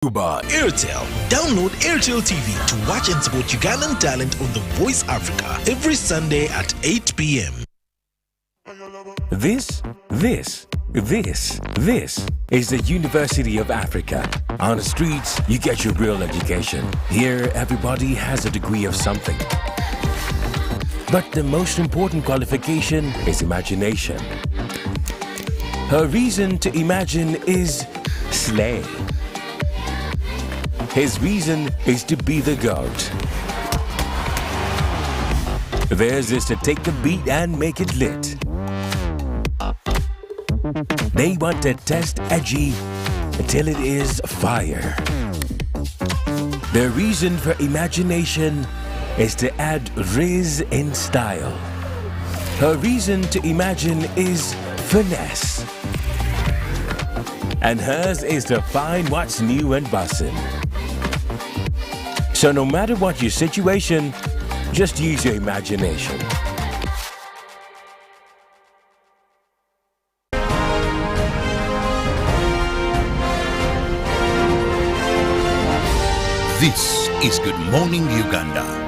Uber Airtel. Download Airtel TV to watch and support Ugandan talent on The Voice Africa every Sunday at 8 p.m. This is the University of Africa. On the streets, you get your real education. Here, everybody has a degree of something. But the most important qualification is imagination. Her reason to imagine is slay. His reason is to be the GOAT. Theirs is to take the beat and make it lit. They want to test edgy until it is fire. Their reason for imagination is to add riz in style. Her reason to imagine is finesse. And hers is to find what's new and bussin'. So no matter what your situation, just use your imagination. This is Good Morning Uganda.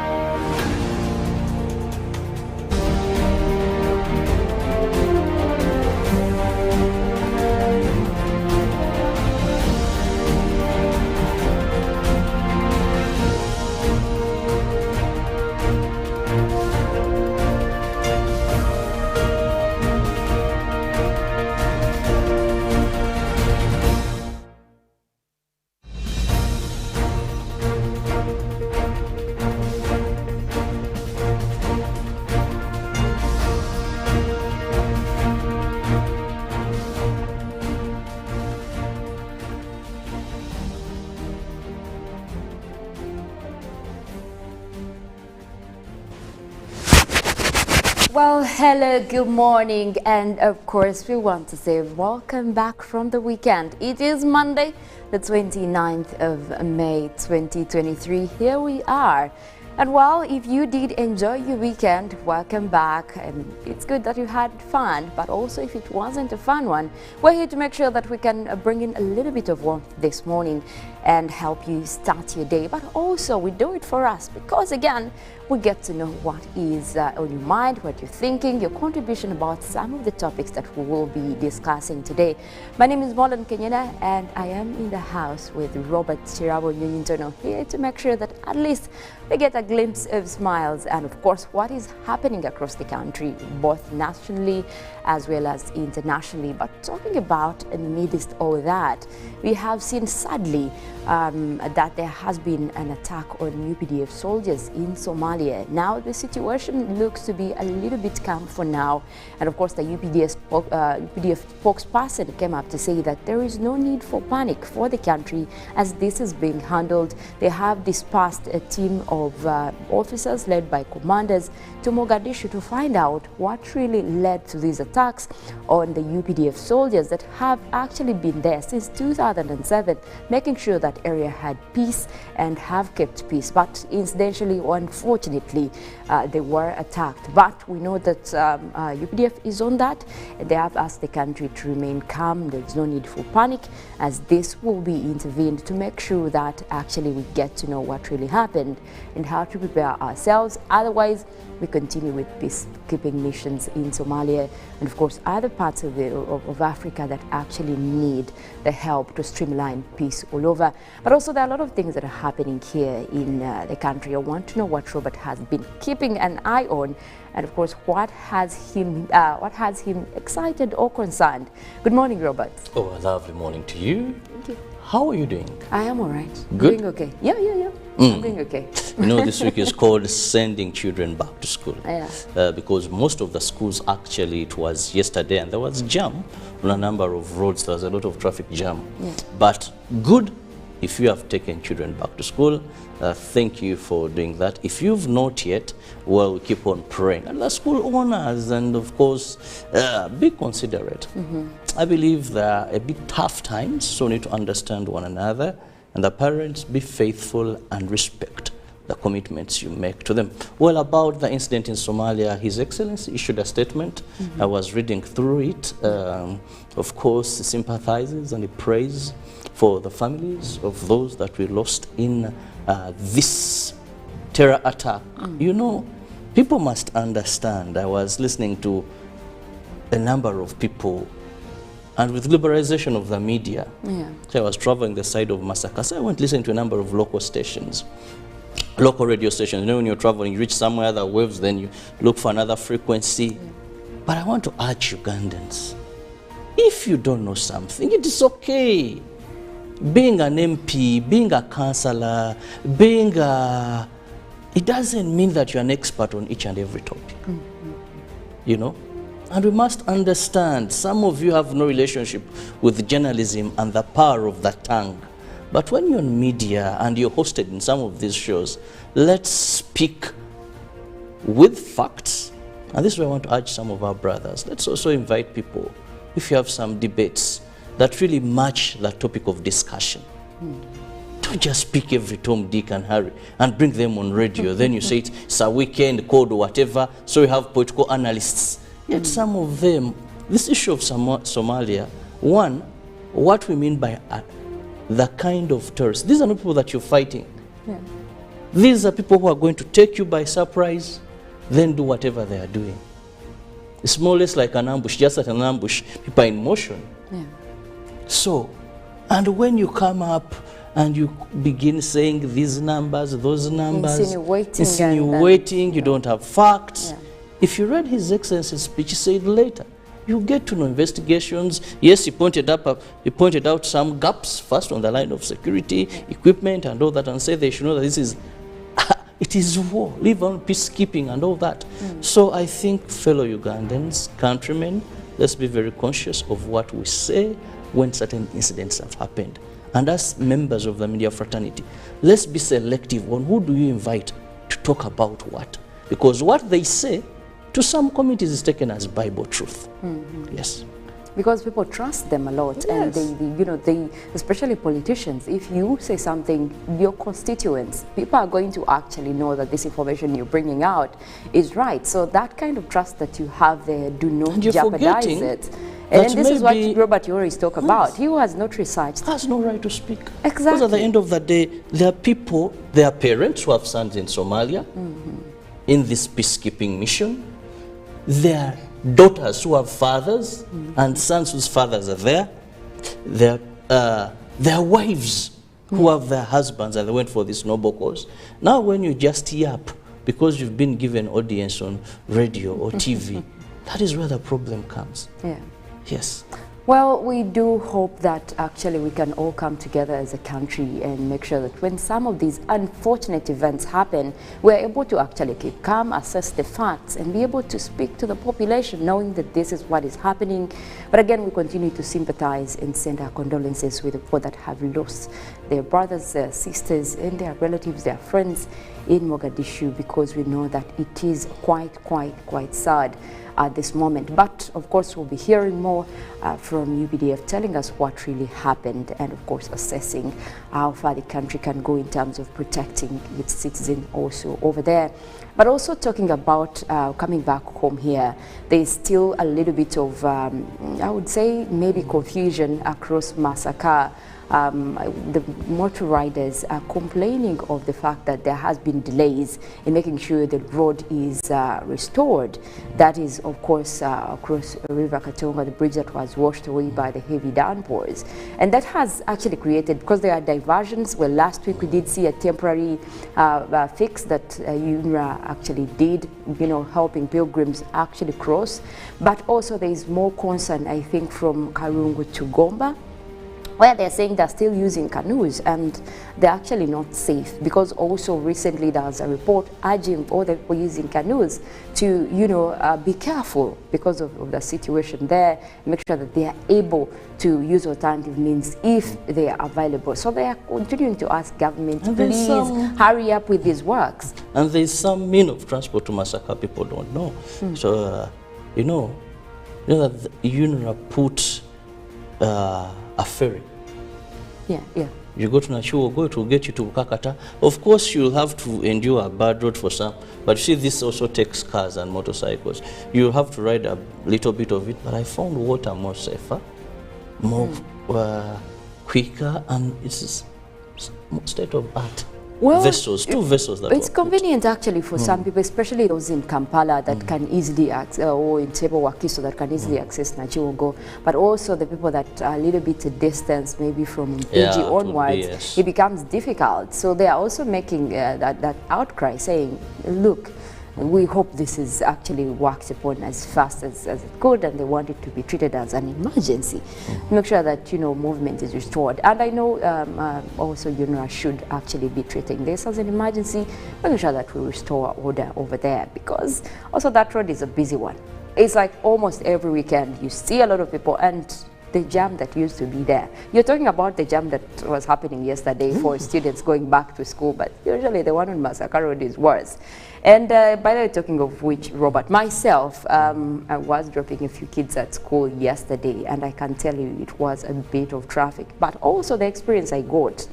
Well, hello, good morning, and of course we want to say welcome back from the weekend. It is Monday, the 29th of May 2023. Here we are. And well, if you did enjoy your weekend, welcome back. And it's good that you had fun, but also if it wasn't a fun one, we're here to make sure that we can bring in a little bit of warmth this morning and help you start your day. But also we do it for us because again, we get to know what is on your mind, what you're thinking, your contribution about some of the topics that we will be discussing today. My name is Mollen, Kenyena, and I am in the house with KIrabo here to make sure that at least we get a glimpse of smiles and of course what is happening across the country, both nationally as well as internationally. But talking about amidst all that, we have seen sadly that there has been an attack on UPDF soldiers in Somalia. Now the situation looks to be a little bit calm for now, and of course the UPDF spokesperson came up to say that there is no need for panic for the country as this is being handled. They have dispersed a team of officers led by commanders to Mogadishu to find out what really led to these attacks on the UPDF soldiers that have actually been there since 2007, making sure that area had peace and have kept peace. But incidentally, unfortunately, they were attacked. But we know that UPDF is on that. They have asked the country to remain calm. There is no need for panic as this will be intervened to make sure that actually we get to know what really happened and how to prepare ourselves. Otherwise, we continue with peacekeeping missions in Somalia and of course other parts of Africa that actually need the help to streamline peace all over. But also there are a lot of things that are happening here in the country. I want to know what Robert has been keeping an eye on and of course what has him excited or concerned. Good morning, Robert. Oh, a lovely morning to you. Thank you. How are you doing? I am all right. Good? Doing okay. Yeah. I'm doing okay. You know, this week is called sending children back to school. Yeah. Because most of the schools actually, it was yesterday and there was jam on a number of roads. There was a lot of traffic jam. Yeah. But good if you have taken children back to school. Thank you for doing that. If you've not yet, well, we keep on praying. And the school owners and of course, be considerate. I believe there are a bit tough times, so we need to understand one another. And the parents, be faithful and respect the commitments you make to them. Well, about the incident in Somalia, His Excellency issued a statement. I was reading through it. Of course, he sympathizes and he prays for the families of those that we lost in this terror attack. You know, people must understand. I was listening to a number of people, and with liberalization of the media, so I was traveling the side of Masaka, so I went listening to a number of local stations, local radio stations. You know, when you're traveling, you reach somewhere, the waves, then you look for another frequency. But I want to urge Ugandans, if you don't know something, it is okay. Being an MP, being a councillor, it doesn't mean that you're an expert on each and every topic. You know? And we must understand, some of you have no relationship with journalism and the power of the tongue. But when you're on media and you're hosted in some of these shows, let's speak with facts. And this is why I want to urge some of our brothers. Let's also invite people, if you have some debates that really match the topic of discussion. Don't just pick every Tom, Dick and Harry and bring them on radio. Then you say it's a weekend code or whatever, so you have political analysts. Yet some of them, this issue of Somalia, one, what we mean by the kind of terrorists, these are not people that you're fighting. These are people who are going to take you by surprise, then do whatever they are doing. It's more or less like an ambush, just like an ambush, people are in motion. So, and when you come up and you begin saying these numbers, those numbers, insinuating, you don't have facts. If you read His Excellency's speech, he said later, you get to know investigations. Yes, he pointed out some gaps, first on the line of security, equipment and all that, and said they should know that this is, it is war, live on peacekeeping and all that. So I think, fellow Ugandans, countrymen, let's be very conscious of what we say when certain incidents have happened. And as members of the media fraternity, let's be selective on who do you invite to talk about what. Because what they say, to some communities is taken as Bible truth. Yes. Because people trust them a lot, and they, especially politicians, if you say something, your constituents, people are going to actually know that this information you're bringing out is right. So that kind of trust that you have there, do not jeopardize it. And then this is what Robert always talk about. He who has not researched has no right to speak. Exactly. Because at the end of the day, there are people, there are parents who have sons in Somalia in this peacekeeping mission. There are daughters who have fathers and sons whose fathers are there. There are wives who have their husbands and they went for this noble cause. Now when you just yap because you've been given audience on radio or TV, that is where the problem comes. Yes. Well, we do hope that actually we can all come together as a country and make sure that when some of these unfortunate events happen, we're able to actually keep calm, assess the facts, and be able to speak to the population knowing that this is what is happening. But again, we continue to sympathize and send our condolences with the people that have lost their brothers, their sisters, and their relatives, their friends in Mogadishu, because we know that it is quite sad at this moment. But of course we'll be hearing more from UPDF telling us what really happened, and of course assessing how far the country can go in terms of protecting its citizens also over there. But also talking about coming back home here, there's still a little bit of I would say maybe confusion across Masaka. The motor riders are complaining of the fact that there has been delays in making sure the road is restored. That is, of course, across River Katonga, the bridge that was washed away by the heavy downpours. And that has actually created, because there are diversions, well, last week we did see a temporary fix that UNRA actually did, helping pilgrims actually cross. But also there is more concern, I think, from Karungu to Gomba, where they're saying they're still using canoes and they're actually not safe, because also recently there was a report urging all the people using canoes to, be careful because of the situation there, make sure that they are able to use alternative means if they are available. So they are continuing to ask government, please hurry up with these works. And there's some mean of transport to Masaka people don't know. So, you know that UNRA put a ferry. You go to Nachuo, it will get you to Kakata. Of course, you'll have to endure a bad road for some, but you see, this also takes cars and motorcycles. You have to ride a little bit of it, but I found water more safer, more quicker, and it's state of art. Well, Vessels, two vessels that it's were convenient actually for some people, especially those in Kampala that can easily access, or in Tebo Wakiso that can easily access Nachiwogo, but also the people that are a little bit distance, maybe from Yeah, Fiji it would be, onwards, yes. it becomes difficult. So they are also making that outcry, saying, look, we hope this is actually worked upon as fast as it could, and they want it to be treated as an emergency. Make sure that, you know, movement is restored. And I know also UNRWA should actually be treating this as an emergency, making sure that we restore order over there, because also that road is a busy one. It's like almost every weekend you see a lot of people, and the jam that used to be there. You're talking about the jam that was happening yesterday for students going back to school, but usually the one on Masaka Road is worse. And by the way, talking of which, Robert, myself, I was dropping a few kids at school yesterday, and I can tell you it was a bit of traffic, but also the experience I got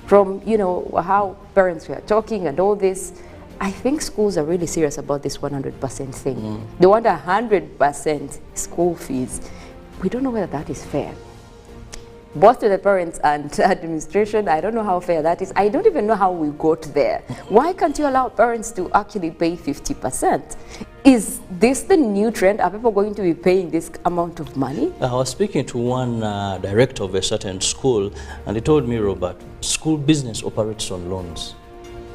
from, you know, how parents were talking and all this. I think schools are really serious about this 100% thing. They want 100% school fees. We don't know whether that is fair. Both to the parents and administration, I don't know how fair that is. I don't even know how we got there. Why can't you allow parents to actually pay 50%? Is this the new trend? Are people going to be paying this amount of money? I was speaking to one director of a certain school, and he told me, Robert, school business operates on loans.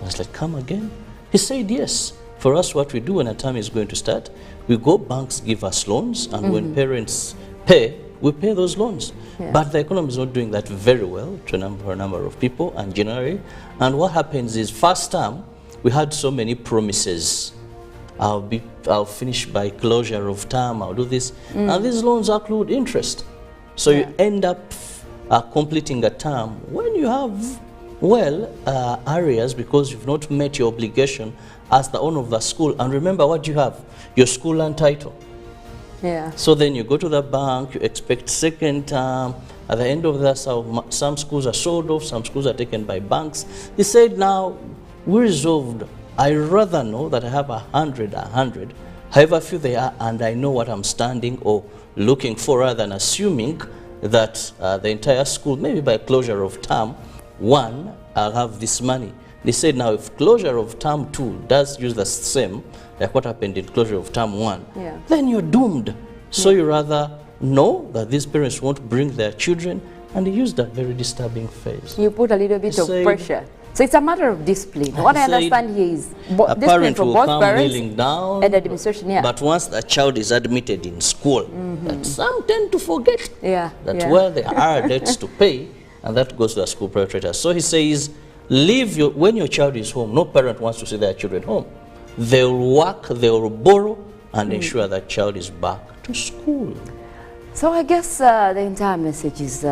I was like, come again? He said, yes. For us, what we do when a term is going to start, we go, banks give us loans, and when parents pay, we pay those loans. Yeah. But the economy is not doing that very well to a number of people, and generally. And what happens is, first term, we had so many promises. I'll finish by closure of term, I'll do this. And these loans accrue interest. So you end up completing a term when you have, well, areas because you've not met your obligation as the owner of the school. And remember what you have, your school land title. Yeah. So then you go to the bank, you expect second term. At the end of that, some schools are sold off, some schools are taken by banks. He said, now, we resolved, I rather know that I have 100, however few they are, and I know what I'm standing or looking for, rather than assuming that the entire school, maybe by closure of term 1, I'll have this money. They said, now, if closure of term 2 does use the same, like what happened in closure of term 1, then you're doomed. So you rather know that these parents won't bring their children, and they use that very disturbing phase. You put a little bit of pressure. So it's a matter of discipline. What I understand here is a discipline parent from will both come parents kneeling down, and administration. Yeah. but once the child is admitted in school, that some tend to forget that well, there are debts to pay, and that goes to the school perpetrator. So he says, when your child is home, no parent wants to see their children home. They'll work, they'll borrow, and ensure that child is back to school. So I guess the entire message is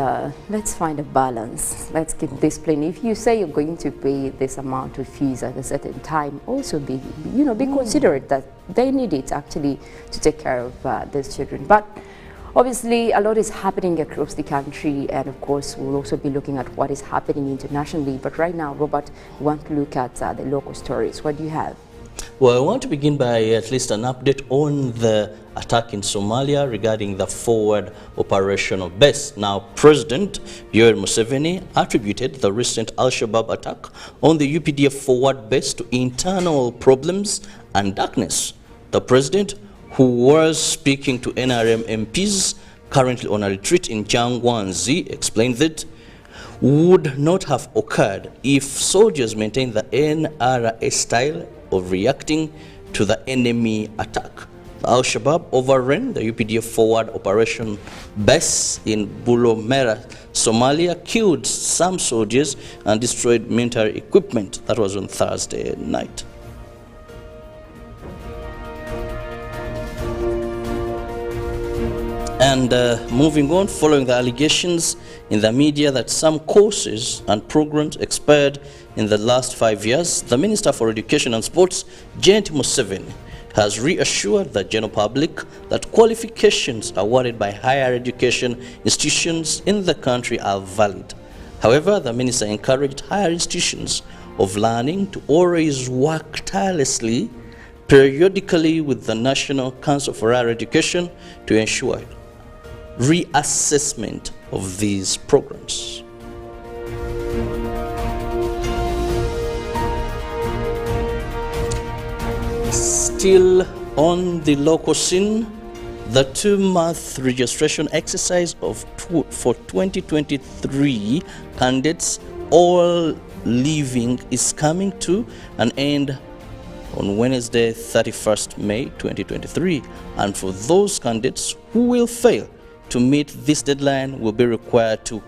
let's find a balance. Let's keep discipline. If you say you're going to pay this amount of fees at a certain time, also be considerate that they need it actually to take care of these children. But obviously, a lot is happening across the country, and of course, we'll also be looking at what is happening internationally. But right now, Robert, we want to look at the local stories. What do you have? Well, I want to begin by at least an update on the attack in Somalia regarding the forward operational base. Now, President Yoweri Museveni attributed the recent Al-Shabaab attack on the UPDF forward base to internal problems and darkness. The president, who was speaking to NRM MPs currently on a retreat in Jangwanzi, explained that would not have occurred if soldiers maintained the NRA style of reacting to the enemy attack. Al-Shabaab overran the UPDF forward operation base in Bulomera, Somalia, killed some soldiers and destroyed military equipment. That was on Thursday night. And moving on, following the allegations in the media that some courses and programs expired in the last 5 years, the Minister for Education and Sports, Janet Museveni, has reassured the general public that qualifications awarded by higher education institutions in the country are valid. However, the minister encouraged higher institutions of learning to always work tirelessly, periodically with the National Council for Higher Education to ensure reassessment of these programs. Still on the local scene, the 2-month registration exercise for 2023 candidates all leaving is coming to an end on Wednesday, 31st May 2023, and for those candidates who will fail to meet this deadline will be required to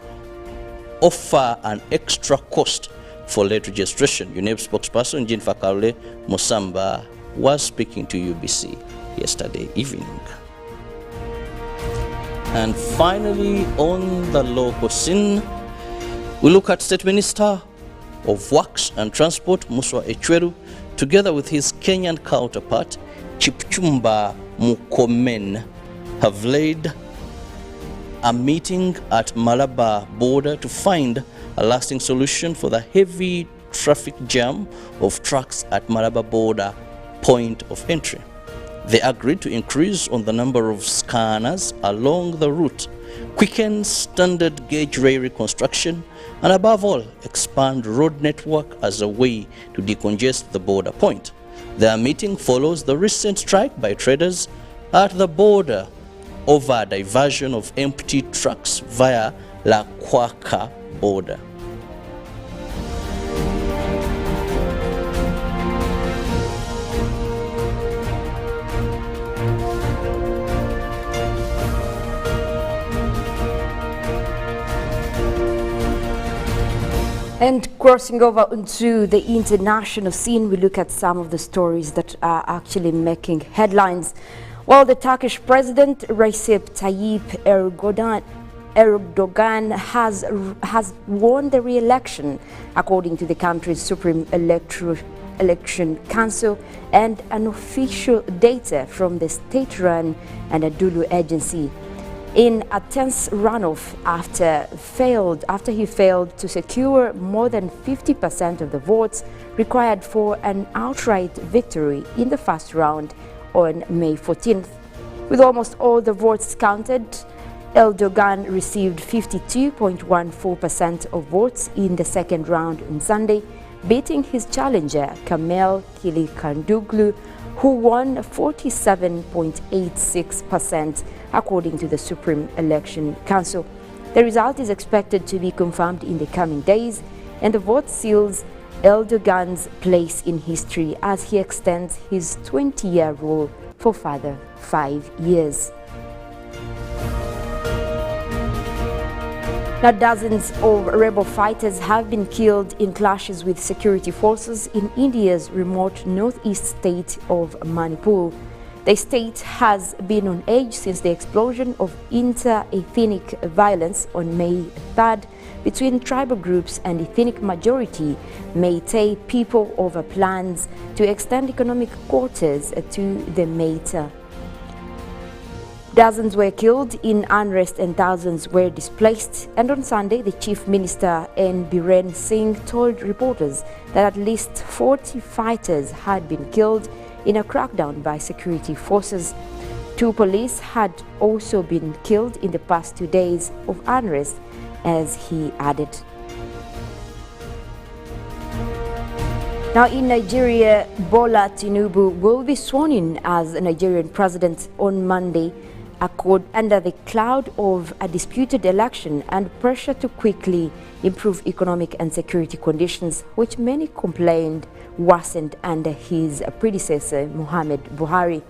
offer an extra cost for late registration. UNEP spokesperson Jean Fakale Musamba was speaking to UBC yesterday evening. And finally, on the local scene, we look at State Minister of Works and Transport Muswa Echweru, together with his Kenyan counterpart Chipchumba Mukomen, have led a meeting at Malaba border to find a lasting solution for the heavy traffic jam of trucks at Malaba border point of entry. They agreed to increase on the number of scanners along the route, quicken standard gauge railway construction, and above all, expand road network as a way to decongest the border point. Their meeting follows the recent strike by traders at the border over diversion of empty trucks via La Kwaka border. And crossing over into the international scene, we look at some of the stories that are actually making headlines. Well, the Turkish President Recep Tayyip Erdogan has won the re-election, according to the country's Supreme Election Council and unofficial data from the state-run Anadolu agency. In a tense runoff after he failed to secure more than 50% of the votes required for an outright victory in the first round on May 14th. With almost all the votes counted, Erdogan received 52.14% of votes in the second round on Sunday, beating his challenger Kemal Kılıçdaroğlu, who won 47.86%, according to the Supreme Election Council. The result is expected to be confirmed in the coming days, and the vote seals Erdogan's place in history as he extends his 20-year rule for further 5 years. Now, dozens of rebel fighters have been killed in clashes with security forces in India's remote northeast state of Manipur. The state has been on edge since the explosion of inter-ethnic violence on May 3rd between tribal groups and ethnic majority Meitei people over plans to extend economic quarters to the Meitei. Dozens were killed in unrest and thousands were displaced. And on Sunday, the Chief Minister N. Biren Singh told reporters that at least 40 fighters had been killed in a crackdown by security forces. 2 police had also been killed in the past 2 days of unrest, as he added. Now, in Nigeria, Bola Tinubu will be sworn in as a Nigerian president on Monday, under the cloud of a disputed election and pressure to quickly improve economic and security conditions, which many complained worsened under his predecessor, Muhammad Buhari.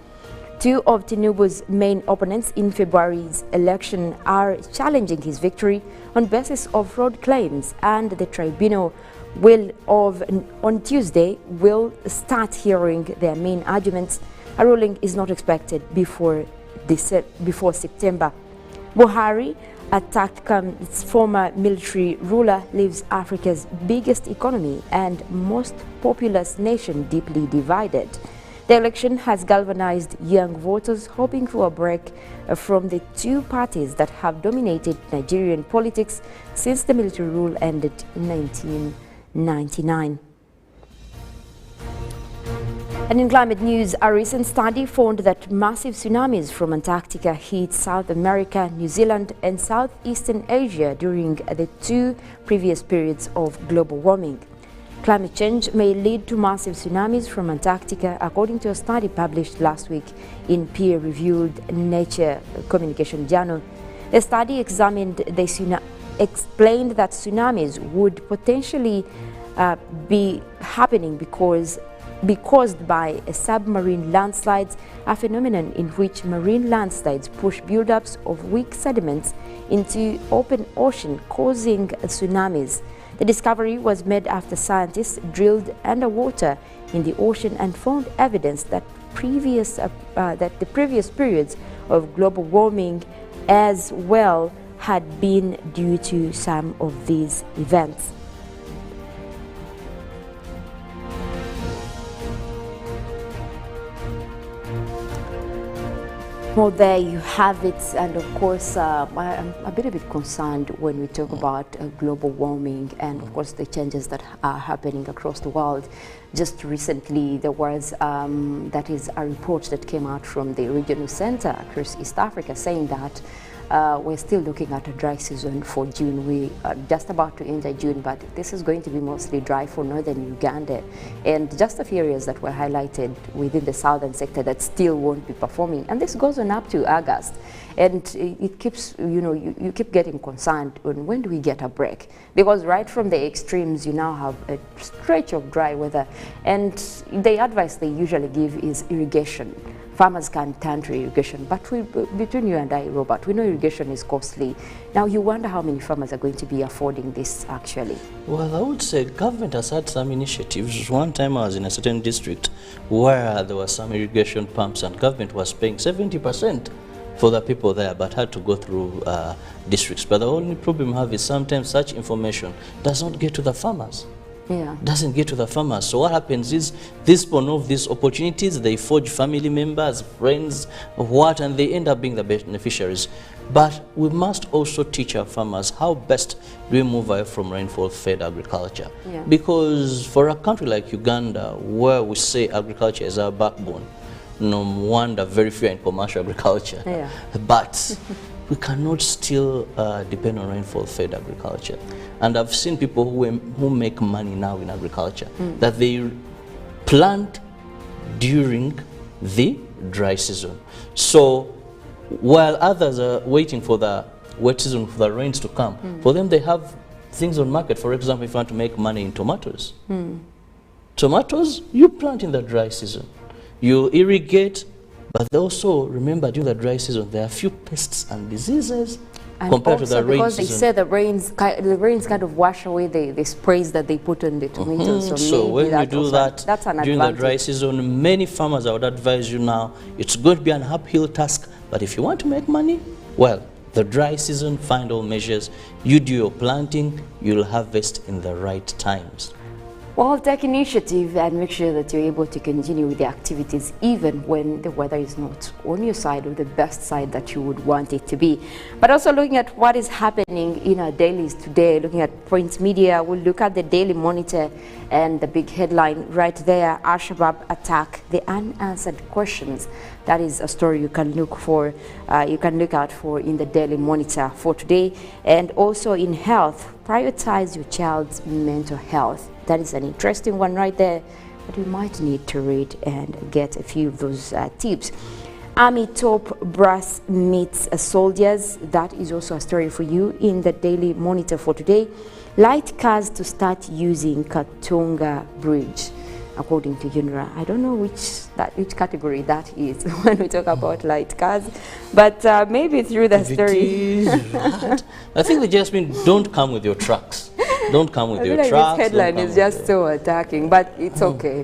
2 of Tinubu's main opponents in February's election are challenging his victory on basis of fraud claims, and the tribunal on Tuesday will start hearing their main arguments. A ruling is not expected before September. Buhari, a its former military ruler, leaves Africa's biggest economy and most populous nation deeply divided. The election has galvanized young voters hoping for a break from the 2 parties that have dominated Nigerian politics since the military rule ended in 1999. And in climate news, a recent study found that massive tsunamis from Antarctica hit South America, New Zealand, and Southeastern Asia during the 2 previous periods of global warming. Climate change may lead to massive tsunamis from Antarctica, according to a study published last week in peer-reviewed Nature Communication Journal. The study explained that tsunamis would potentially be happening because caused by submarine landslides, a phenomenon in which marine landslides push buildups of weak sediments into open ocean, causing tsunamis. The discovery was made after scientists drilled underwater in the ocean and found evidence that the previous periods of global warming as well had been due to some of these events. Well, there you have it, and of course I'm a bit concerned when we talk about global warming and of course the changes that are happening across the world. Just recently there was that is a report that came out from the regional center across East Africa saying that we're still looking at a dry season for June. We are just about to enter June, but this is going to be mostly dry for northern Uganda, and just a few areas that were highlighted within the southern sector that still won't be performing, and this goes on up to August, and it keeps, you keep getting concerned on when do we get a break, because right from the extremes you now have a stretch of dry weather, and the advice they usually give is irrigation. Farmers can turn to irrigation, but between you and I, Robert, we know irrigation is costly. Now you wonder how many farmers are going to be affording this actually. Well, I would say government has had some initiatives. One time I was in a certain district where there were some irrigation pumps and government was paying 70% for the people there, but had to go through districts. But the only problem we have is sometimes such information does not get to the farmers. Yeah. Doesn't get to the farmers. So what happens is these people know of these opportunities, they forge family members, friends, and they end up being the beneficiaries. But we must also teach our farmers how best do we move away from rainfall-fed agriculture. Yeah. Because for a country like Uganda, where we say agriculture is our backbone, no wonder very few are in commercial agriculture. Yeah. But we cannot still depend on rainfall-fed agriculture. And I've seen people who make money now in agriculture, that they plant during the dry season. So while others are waiting for the wet season, for the rains to come, for them they have things on market. For example, if you want to make money in tomatoes, tomatoes you plant in the dry season. You irrigate, but also remember during the dry season there are few pests and diseases and compared to the rain because season. they say the rains kind of wash away the sprays that they put on the tomatoes. So when you do that that's an during advantage. the dry season, many farmers, I would advise you now, it's going to be an uphill task, but if you want to make money, well, the dry season, find all measures, you do your planting, you'll harvest in the right times. Well, take initiative and make sure that you're able to continue with the activities even when the weather is not on your side or the best side that you would want it to be. But also looking at what is happening in our dailies today, looking at Points Media, we'll look at the Daily Monitor and the big headline right there, Al-Shabaab attack, the unanswered questions. That is a story you can look for, you can look out for in the Daily Monitor for today. And also in health, prioritize your child's mental health. That is an interesting one right there, but you might need to read and get a few of those tips. Army top brass meets soldiers. That is also a story for you in the Daily Monitor for today. Light cars to start using Katonga Bridge, according to UNRWA. I don't know which category that is when we talk about light cars, but maybe through the story. I think they just mean don't come with your trucks. Don't come with your trucks. This headline is just so attacking, but it's okay.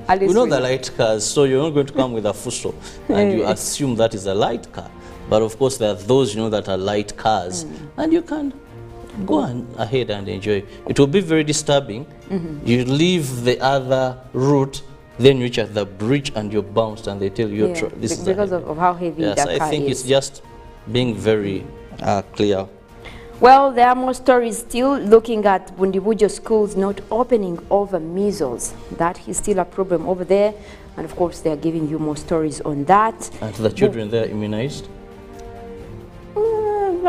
At least we know the light cars, so you're not going to come with a fuso and you assume that is a light car. But of course there are those that are light cars, and you can go ahead and enjoy. It will be very disturbing. You leave the other route, then you reach at the bridge and you're bounced and they tell you this is because of how heavy that car is. I think it's just being very clear. Well, there are more stories still looking at Bundibujo schools not opening over measles. That is still a problem over there. And of course, they are giving you more stories on that. And the children there immunized?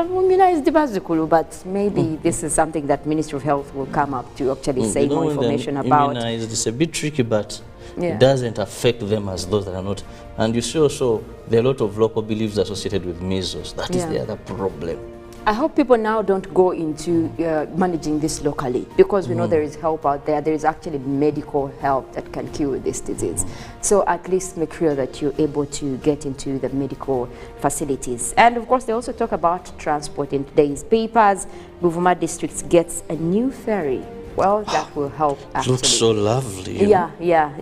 immunized bazukulu, but maybe this is something that Ministry of Health will come up to actually say more information about. Immunized, it's a bit tricky, but yeah. It doesn't affect them as those that are not. And you see also there are a lot of local beliefs associated with measles. That is the other problem. I hope people now don't go into managing this locally, because we know there is help out there. There is actually medical help that can cure this disease. So at least make sure that you're able to get into the medical facilities. And of course, they also talk about transport in today's papers. Buvuma district gets a new ferry. Well, that will help actually. It looks so lovely. Yeah.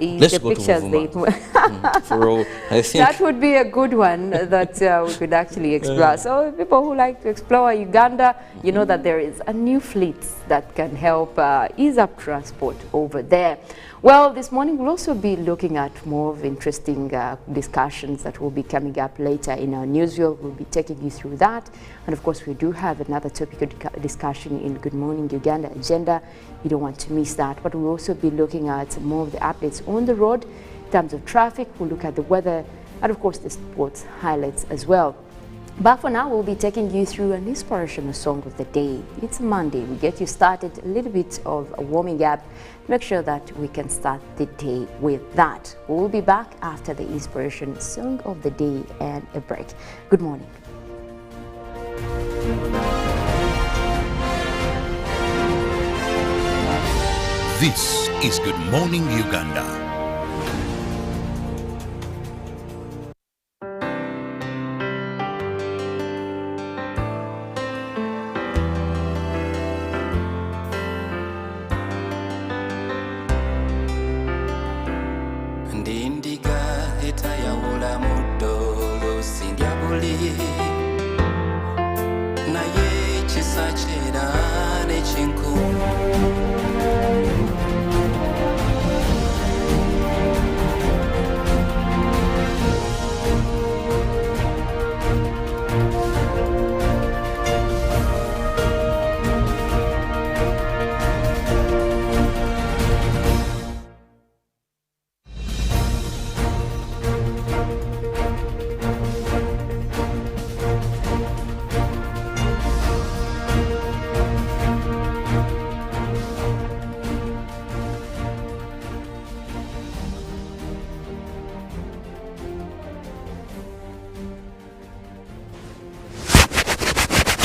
Let's the go pictures to Buvuma. For all, I think that would be a good one that we could actually explore. So people who like to explore Uganda, you know that there is a new fleet that can help ease up transport over there. Well, this morning we'll also be looking at more of interesting discussions that will be coming up later in our newsreel. We'll be taking you through that. And of course, we do have another topic of discussion in Good Morning Uganda agenda. You don't want to miss that. But we'll also be looking at more of the updates on the road in terms of traffic. We'll look at the weather and of course the sports highlights as well. But for now, we'll be taking you through an inspirational song of the day. It's Monday. We get you started a little bit of a warming up. Make sure that we can start the day with that. We'll be back after the inspiration song of the day and a break. Good morning. This is Good Morning Uganda.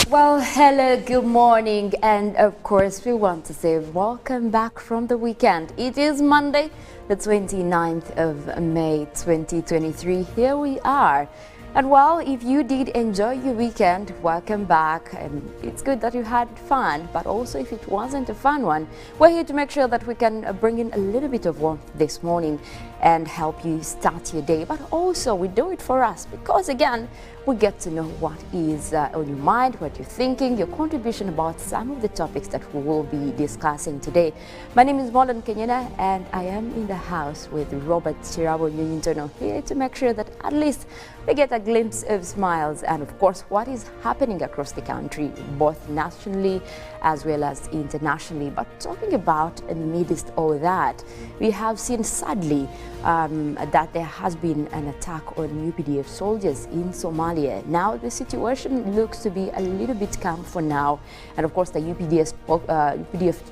Well, hello, good morning, and of course we want to say welcome back from the weekend. It is Monday, the 29th of May 2023. Here we are. And well, if you did enjoy your weekend, welcome back. And it's good that you had fun, but also if it wasn't a fun one, we're here to make sure that we can bring in a little bit of warmth this morning and help you start your day. But also we do it for us because again, we get to know what is on your mind, what you're thinking, your contribution about some of the topics that we will be discussing today. My name is Mollen, Kenyena, and I am in the house with Robert KIrabo here to make sure that at least we get a glimpse of smiles and of course what is happening across the country, both nationally as well as internationally. But talking about amidst all that, we have seen sadly that there has been an attack on UPDF soldiers in Somalia. Now the situation looks to be a little bit calm for now, and of course the UPDF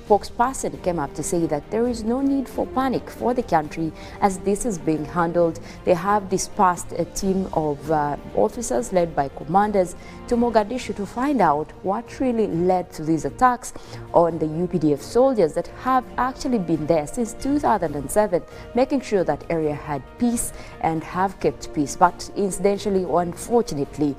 spokesperson came up to say that there is no need for panic for the country as this is being handled. They have dispersed a team of officers led by commanders to Mogadishu to find out what really led to these attacks on the UPDF soldiers that have actually been there since 2007, making sure that area had peace and have kept peace. But incidentally, unfortunately,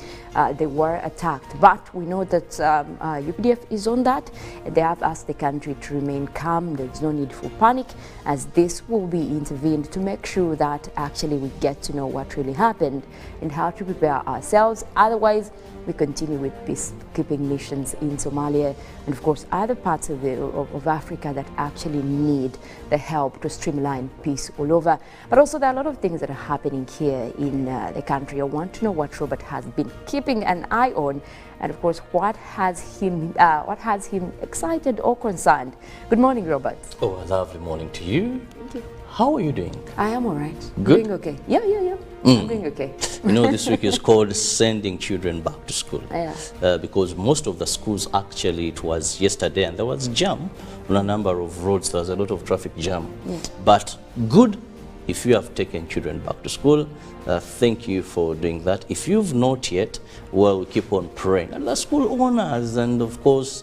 they were attacked. But we know that UPDF is on that. They have asked the country to remain calm. There's no need for panic as this will be intervened to make sure that actually we get to know what really happened and how to prepare ourselves. Otherwise, we continue with peacekeeping missions in Somalia and of course other parts of Africa that actually need the help to streamline peace all over. But also there are a lot of things that are happening here in the country. I want to know what Robert has been keeping an eye on, and of course, what has him excited or concerned. Good morning, Robert. Oh, a lovely morning to you. Thank you. How are you doing? I am all right. Good? Doing okay. Yeah. I'm doing okay. You know, this week is called Sending Children Back to School. Yeah. Because most of the schools, actually, it was yesterday, and there was jam on a number of roads. There was a lot of traffic jam. Yeah. But good if you have taken children back to school. Thank you for doing that. If you've not yet, well, we keep on praying. And the school owners, and of course,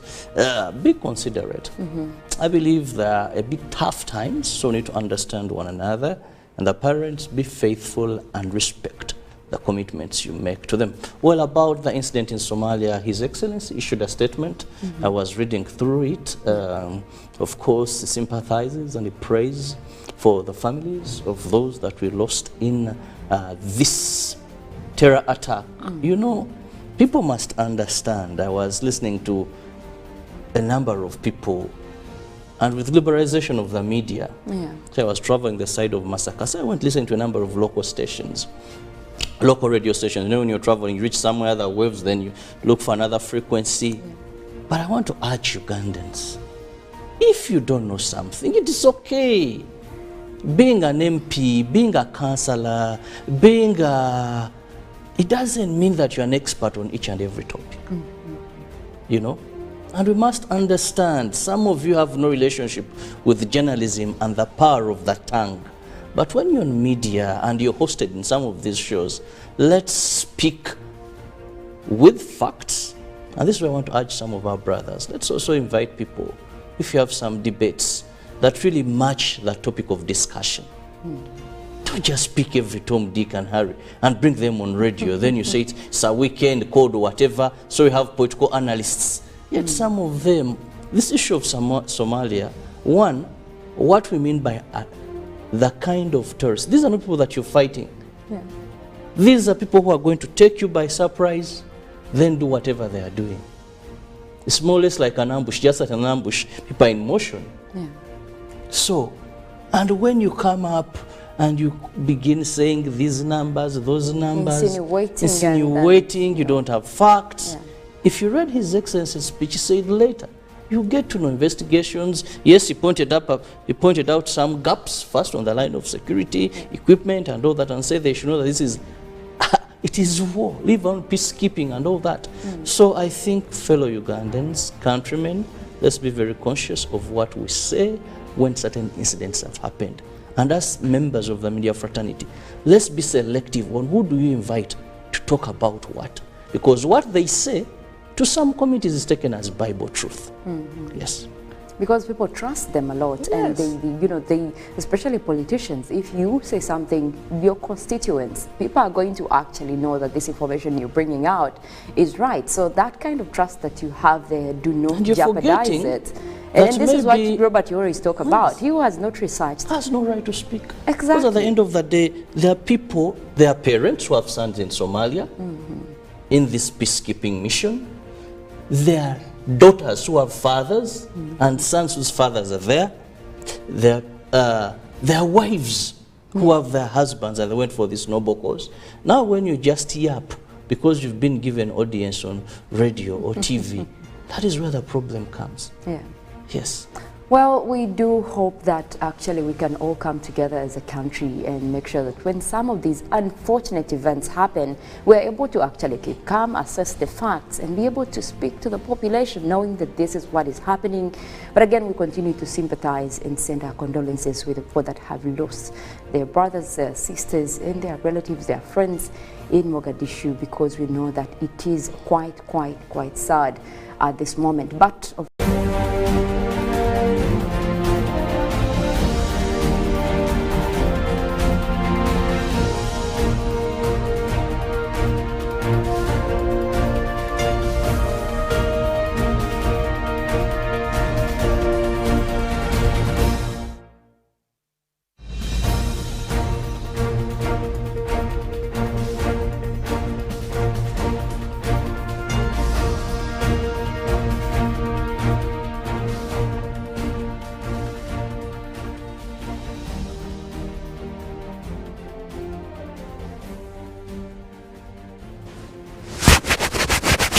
be considerate. I believe there are a bit tough times, so we need to understand one another. And the parents, be faithful and respect the commitments you make to them. Well, about the incident in Somalia, His Excellency issued a statement. I was reading through it. Of course, he sympathizes and he prays for the families of those that we lost in this terror attack. You know, people must understand. I was listening to a number of people, and with liberalization of the media, so I was traveling the side of Masaka, so I went listening to a number of local stations, local radio stations. You know, when you're traveling, you reach somewhere, other waves, then you look for another frequency. But I want to urge Ugandans, if you don't know something, it is okay. Being an MP, being a councillor, it doesn't mean that you're an expert on each and every topic. You know? And we must understand, some of you have no relationship with journalism and the power of the tongue. But when you're on media and you're hosted in some of these shows, let's speak with facts. And this is where I want to urge some of our brothers. Let's also invite people, if you have some debates that really match the topic of discussion. Don't just speak every Tom, Dick, and Harry and bring them on radio. Then you say it's a weekend code or whatever, so you have political analysts. Yet some of them, this issue of Somalia, one, what we mean by the kind of terrorists, these are not people that you're fighting. These are people who are going to take you by surprise, then do whatever they are doing. It's more or less like an ambush, just like an ambush, people are in motion. So, and when you come up and you begin saying these numbers, those numbers, insinuating, you don't have facts. If you read His Excellency's speech, he said later, you get to know investigations. Yes, he pointed out some gaps, first on the line of security, equipment, and all that, and said they should know that this is, it is war, live on peacekeeping and all that. So I think, fellow Ugandans, countrymen, let's be very conscious of what we say when certain incidents have happened. And as members of the media fraternity, let's be selective on who do you invite to talk about what. Because what they say, to some communities, is taken as Bible truth. Yes. Because people trust them a lot, and they, especially politicians, if you say something, your constituents, people are going to actually know that this information you're bringing out is right. So that kind of trust that you have there, do not jeopardize it. And this is what Robert always talk about. He who has not researched has no right to speak. Exactly. Because at the end of the day, there are people, there are parents who have sons in Somalia in this peacekeeping mission. There are daughters who have fathers and sons whose fathers are there. There are wives who have their husbands and they went for this noble cause. Now when you just yap because you've been given audience on radio or TV, that is where the problem comes. Yes. Well, we do hope that actually we can all come together as a country and make sure that when some of these unfortunate events happen, we're able to actually keep calm, assess the facts, and be able to speak to the population knowing that this is what is happening. But again, we continue to sympathize and send our condolences with the people that have lost their brothers, their sisters, and their relatives, their friends in Mogadishu, because we know that it is quite sad at this moment. But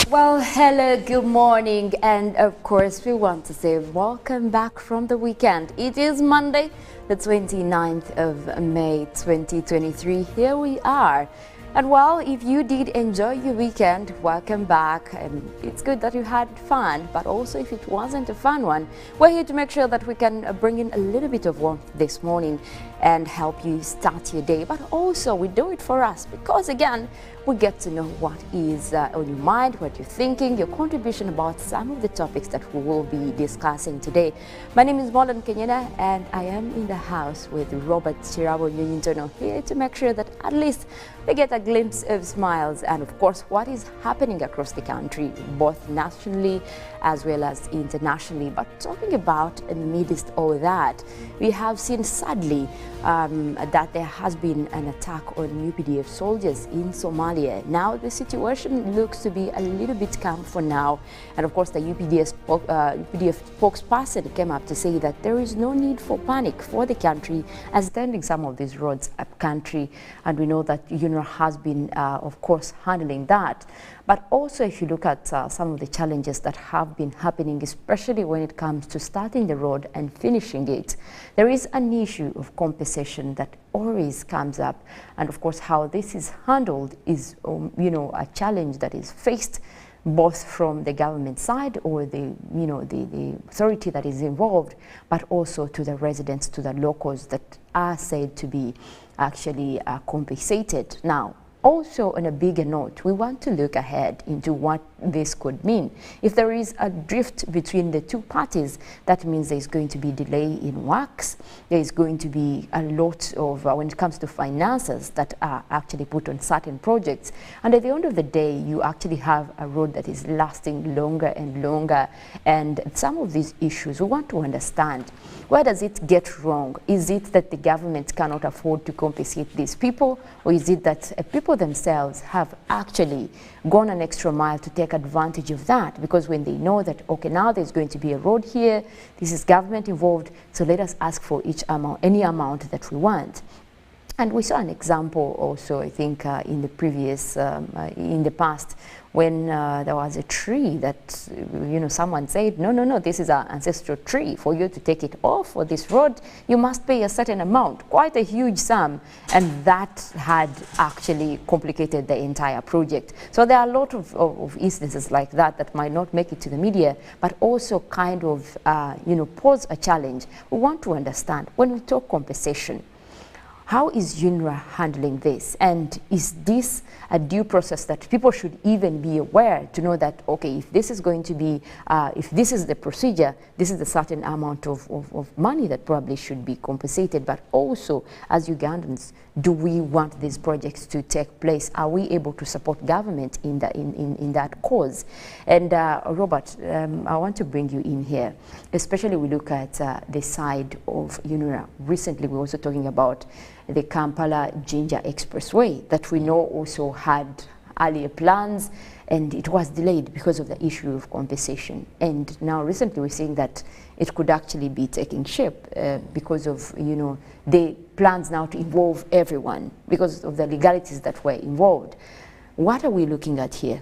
Well, hello, good morning, and of course we want to say welcome back from the weekend. It is Monday, the 29th of May 2023. Here we are. And well, if you did enjoy your weekend, welcome back. And it's good that you had fun, but also if it wasn't a fun one, we're here to make sure that we can bring in a little bit of warmth this morning and help you start your day. But also we do it for us because again, we get to know what is on your mind, what you're thinking, your contribution about some of the topics that we will be discussing today. My name is Mollen, Kenyena, and I am in the house with KIrabo here to make sure that at least we get a glimpse of smiles and of course what is happening across the country, both nationally as well as internationally. But talking about amidst all that, we have seen sadly that there has been an attack on UPDF soldiers in Somalia. Now the situation looks to be a little bit calm for now, and of course the UPDF spokesperson came up to say that there is no need for panic for the country as standing some of these roads up country, and we know that UNRWA has been of course handling that. But also if you look at some of the challenges that have been happening, especially when it comes to starting the road and finishing it, there is an issue of compensation that always comes up. And of course how this is handled is a challenge that is faced both from the government side or the authority that is involved, but also to the residents, to the locals that are said to be actually compensated. Now, also on a bigger note, we want to look ahead into what this could mean. If there is a drift between the two parties, that means there's going to be delay in works, there's going to be a lot of, when it comes to finances that are actually put on certain projects. And at the end of the day, you actually have a road that is lasting longer and longer. And some of these issues, we want to understand, where does it get wrong? Is it that the government cannot afford to compensate these people? Or is it that people themselves have actually gone an extra mile to take advantage of that? Because when they know that, okay, now there's going to be a road here, this is government involved, so let us ask for each amount, any amount that we want. And we saw an example also, I think, in the previous, in the past, when there was a tree that, someone said, no, this is our ancestral tree. For you to take it off for this road, you must pay a certain amount, quite a huge sum. And that had actually complicated the entire project. So there are a lot of instances like that that might not make it to the media, but also kind of, pose a challenge. We want to understand, when we talk compensation, how is UNRWA handling this? And is this a due process that people should even be aware to know that, okay, if this is going to be, if this is the procedure, this is a certain amount of money that probably should be compensated. But also, as Ugandans, do we want these projects to take place? Are we able to support government in that cause? And Robert, I want to bring you in here, especially we look at the side of UNRWA. Recently, we're also talking about the Kampala-Jinja Expressway that we know also had earlier plans, and it was delayed because of the issue of compensation. And now recently we're seeing that it could actually be taking shape because of, the plans now to involve everyone because of the legalities that were involved. What are we looking at here?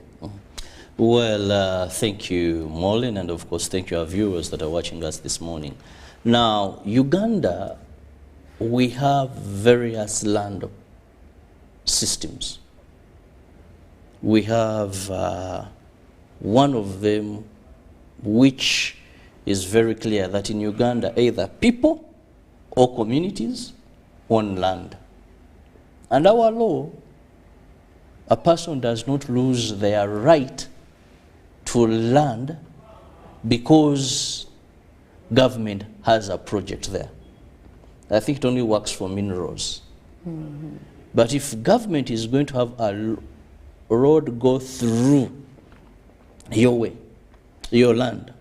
Well, thank you, Mollen, and of course thank you our viewers that are watching us this morning. Now, Uganda, we have various land systems. We have one of them which is very clear that in Uganda either people or communities own land. Under our law, a person does not lose their right to land because government has a project there. I think it only works for minerals. Mm-hmm. But if government is going to have a road go through your way, your land,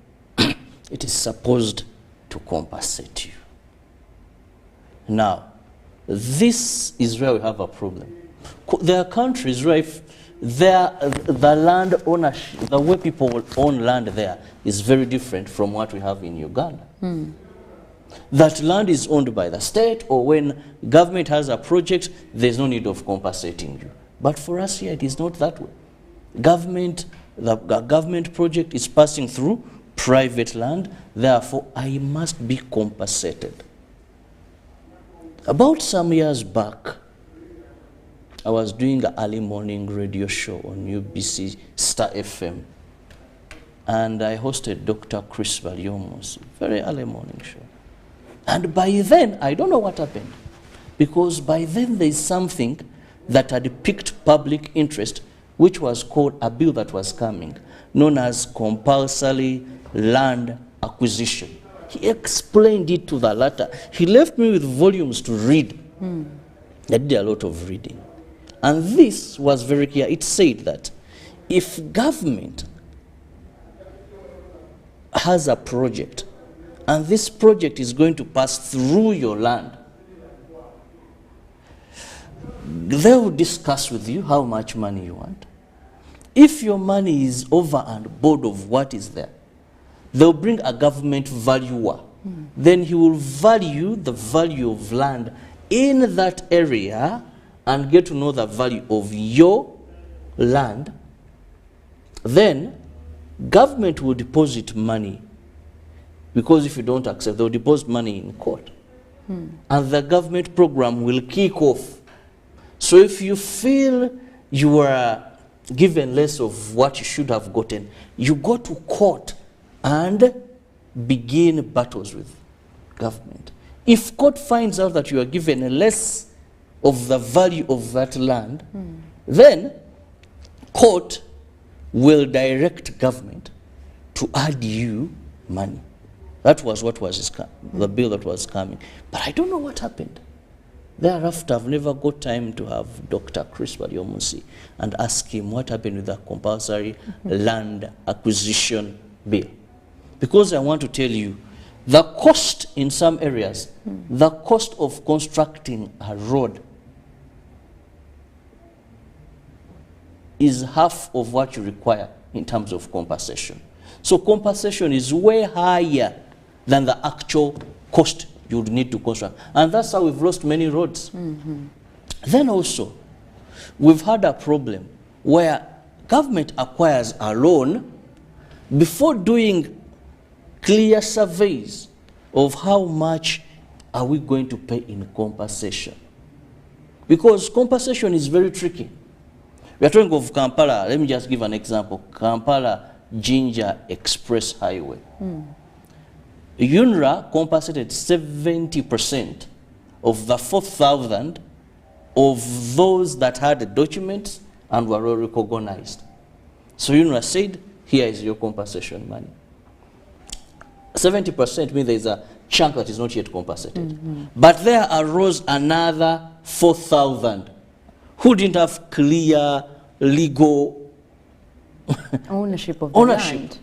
it is supposed to compensate you. Now, this is where we have a problem. There are countries where if the land ownership, the way people own land there is very different from what we have in Uganda. Mm. That land is owned by the state, or when government has a project, there's no need of compensating you. But for us here, it is not that way. Government The government project is passing through private land, therefore I must be compensated. About some years back, I was doing an early morning radio show on UBC Star FM, and I hosted Dr. Chris Valiomus, very early morning show. And by then, I don't know what happened, because by then there is something that had piqued public interest, which was called a bill that was coming, known as compulsory land acquisition. He explained it to the latter. He left me with volumes to read. I did a lot of reading. And this was very clear. It said that if government has a project, and this project is going to pass through your land, they will discuss with you how much money you want. If your money is over and board of what is there, they'll bring a government valuer. Then he will value the value of land in that area and get to know the value of your land. Then government will deposit money, because if you don't accept, they'll deposit money in court. And the government program will kick off. So if you feel you are given less of what you should have gotten, you go to court and begin battles with government. If court finds out that you are given less of the value of that land, then court will direct government to add you money. That was what was the bill that was coming. But I don't know what happened. Thereafter, I've never got time to have Dr. Chris Valiomusi and ask him what happened with the compulsory land acquisition bill. Because I want to tell you, the cost in some areas, the cost of constructing a road is half of what you require in terms of compensation. So compensation is way higher than the actual cost you would need to construct. And that's how we've lost many roads. Then also, we've had a problem where government acquires a loan before doing clear surveys of how much are we going to pay in compensation. Because compensation is very tricky. We are talking of Kampala. Let me just give an example. Kampala Jinja Express Highway. UNRA compensated 70% of the 4,000 of those that had documents and were all recognized. So UNRA said, here is your compensation money. 70% means there is a chunk that is not yet compensated. But there arose another 4,000 who didn't have clear legal ownership of the land.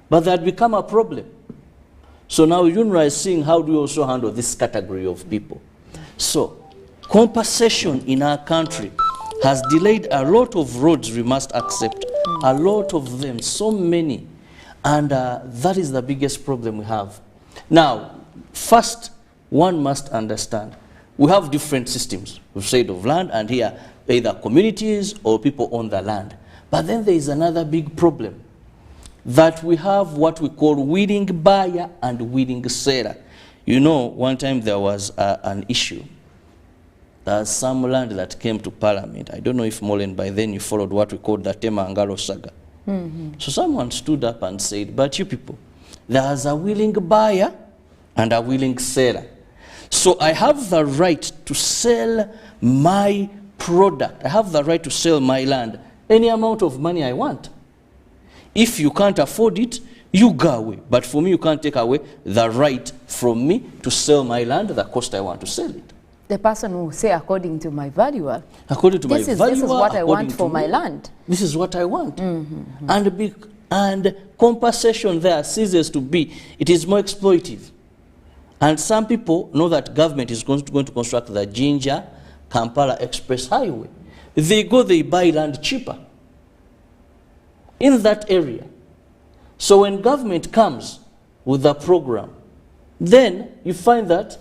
But that had become a problem. So now UNRA is seeing how do we also handle this category of people. So compensation in our country has delayed a lot of roads we must accept, a lot of them, so many. And that is the biggest problem we have. Now, first, one must understand, we have different systems. We've said of land, and here either communities or people own the land. But then there is another big problem, that we have what we call willing buyer and willing seller. You know, one time there was an issue. There's some land that came to Parliament. I don't know if Mollen, by then you followed what we called the Tema Angalo saga. So someone stood up and said, but you people, there's a willing buyer and a willing seller. So I have the right to sell my product. I have the right to sell my land any amount of money I want. If you can't afford it, you go away. But for me, you can't take away the right from me to sell my land at the cost I want to sell it. The person will say, according to my valuer, according to my valuer, this is what I want for my land. This is what I want. And compensation there ceases to be. It is more exploitive. And some people know that government is going to construct the Jinja Kampala Express Highway. They go, they buy land cheaper in that area. So when government comes with a program, then you find that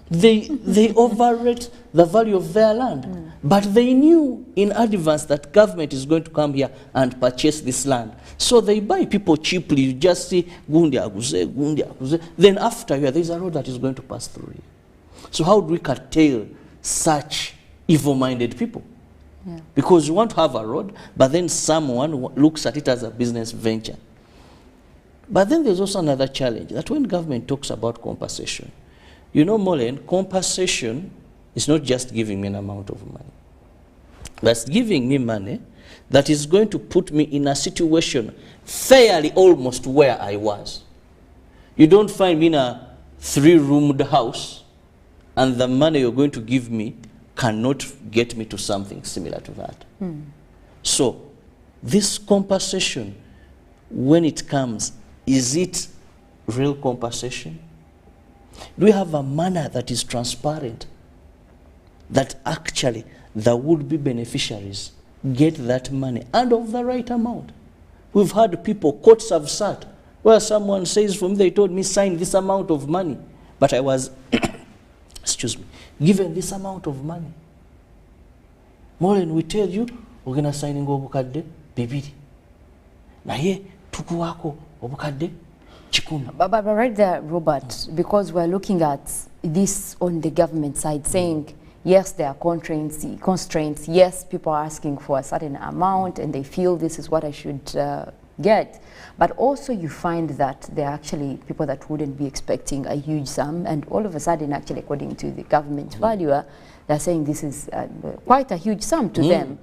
they overrate the value of their land. But they knew in advance that government is going to come here and purchase this land. So they buy people cheaply. You just see, Gundi Aguze. Then after here, there's a road that is going to pass through here. So how do we curtail such evil-minded people? Yeah. Because you want to have a road, but then someone looks at it as a business venture. But then there's also another challenge, that when government talks about compensation, you know, Mollen, compensation is not just giving me an amount of money. That's giving me money that is going to put me in a situation fairly almost where I was. You don't find me in a 3-roomed house and the money you're going to give me cannot get me to something similar to that. So this compensation, when it comes, is it real compensation? Do we have a manner that is transparent, that actually the would-be beneficiaries get that money and of the right amount? We've had people, courts have sat, where someone says, for me, they told me, sign this amount of money, but I was, excuse me, given this amount of money. Mollen, we tell you, we're going to sign in obukadde bibiri. Naye tukuwako obukadde chikumi. But right there, Robert, because we're looking at this on the government side, saying, yes, there are constraints. Yes, people are asking for a certain amount and they feel this is what I should get. But also you find that there are actually people that wouldn't be expecting a huge sum, and all of a sudden, actually, according to the government valuer, they're saying this is quite a huge sum to them.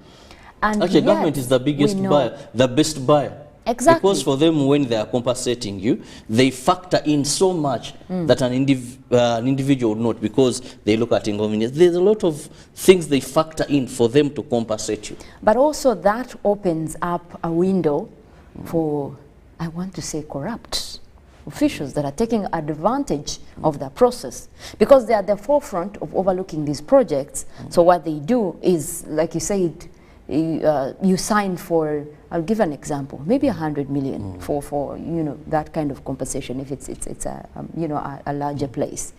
And actually, government is the biggest buyer, the best buyer. Exactly. Because for them, when they are compensating you, they factor in so much that an individual would not, because they look at inconvenience. There's a lot of things they factor in for them to compensate you. But also that opens up a window for, I want to say, corrupt officials that are taking advantage of the process, because they are at the forefront of overlooking these projects. So what they do is, like you said, you sign for, I'll give an example, maybe 100 million for you know, that kind of compensation if it's a you know, a larger place.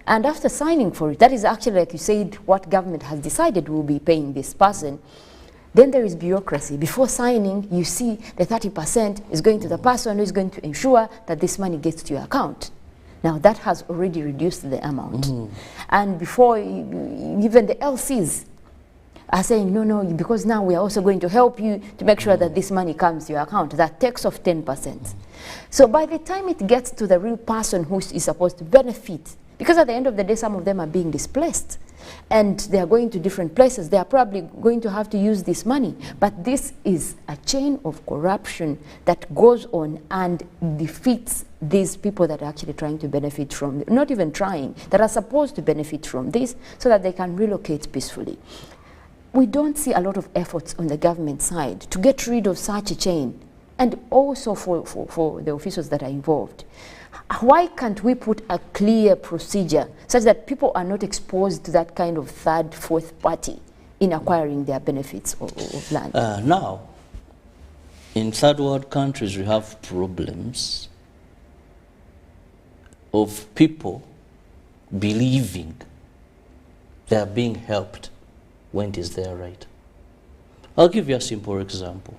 And after signing for it, that is actually, like you said, what government has decided will be paying this person. Then there is bureaucracy. Before signing, you see the 30% is going to the person who is going to ensure that this money gets to your account. Now that has already reduced the amount. And before, even the LCs are saying, no, because now we are also going to help you to make sure that this money comes to your account. That takes off 10%. So by the time it gets to the real person who is supposed to benefit, because at the end of the day, some of them are being displaced and they are going to different places, they are probably going to have to use this money. But this is a chain of corruption that goes on and defeats these people that are actually trying to benefit from, not even trying, that are supposed to benefit from this so that they can relocate peacefully. We don't see a lot of efforts on the government side to get rid of such a chain, and also for the officials that are involved. Why can't we put a clear procedure such that people are not exposed to that kind of third, fourth party in acquiring their benefits of land? Now, in third world countries, we have problems of people believing they are being helped when it is their right. I'll give you a simple example.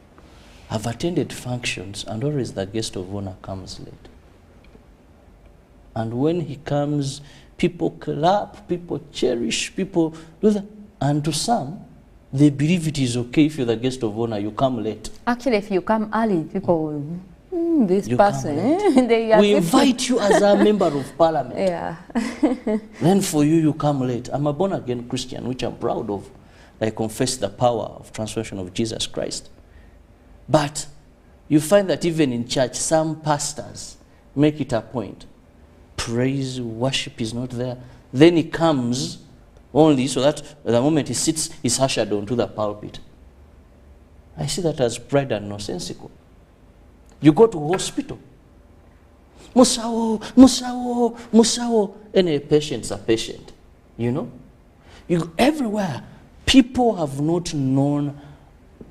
I've attended functions and always the guest of honor comes late. And when he comes, people clap, people cherish, people do that. And to some, they believe it is okay if you're the guest of honor, you come late. Actually, if you come early, people will, this You person, they are we invite you as a member of parliament. Yeah. Then for you, you come late. I'm a born-again Christian, which I'm proud of. I confess the power of transformation of Jesus Christ. But you find that even in church, some pastors make it a point. Praise, worship is not there. Then he comes only so that the moment he sits, he's ushered onto the pulpit. I see that as pride and nonsensical. You go to hospital. Musawo, Musawo, Musawo. Any patient's a patient, you know? You go everywhere. People have not known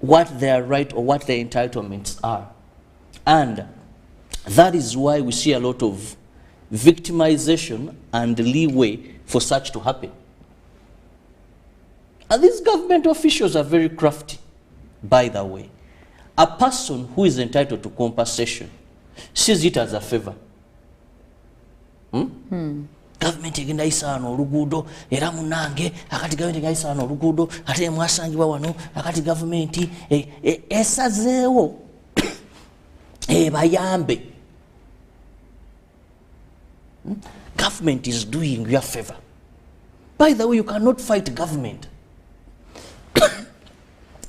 what their right or what their entitlements are. And that is why we see a lot of victimization and leeway for such to happen. And these government officials are very crafty, by the way. A person who is entitled to compensation sees it as a favor. Government egenda isano oluguudo era munange akati government egenda isano oluguudo ate mwasangibwa wano akati government esazeewo bayambe. Government is doing you a favor. By the way, you cannot fight government.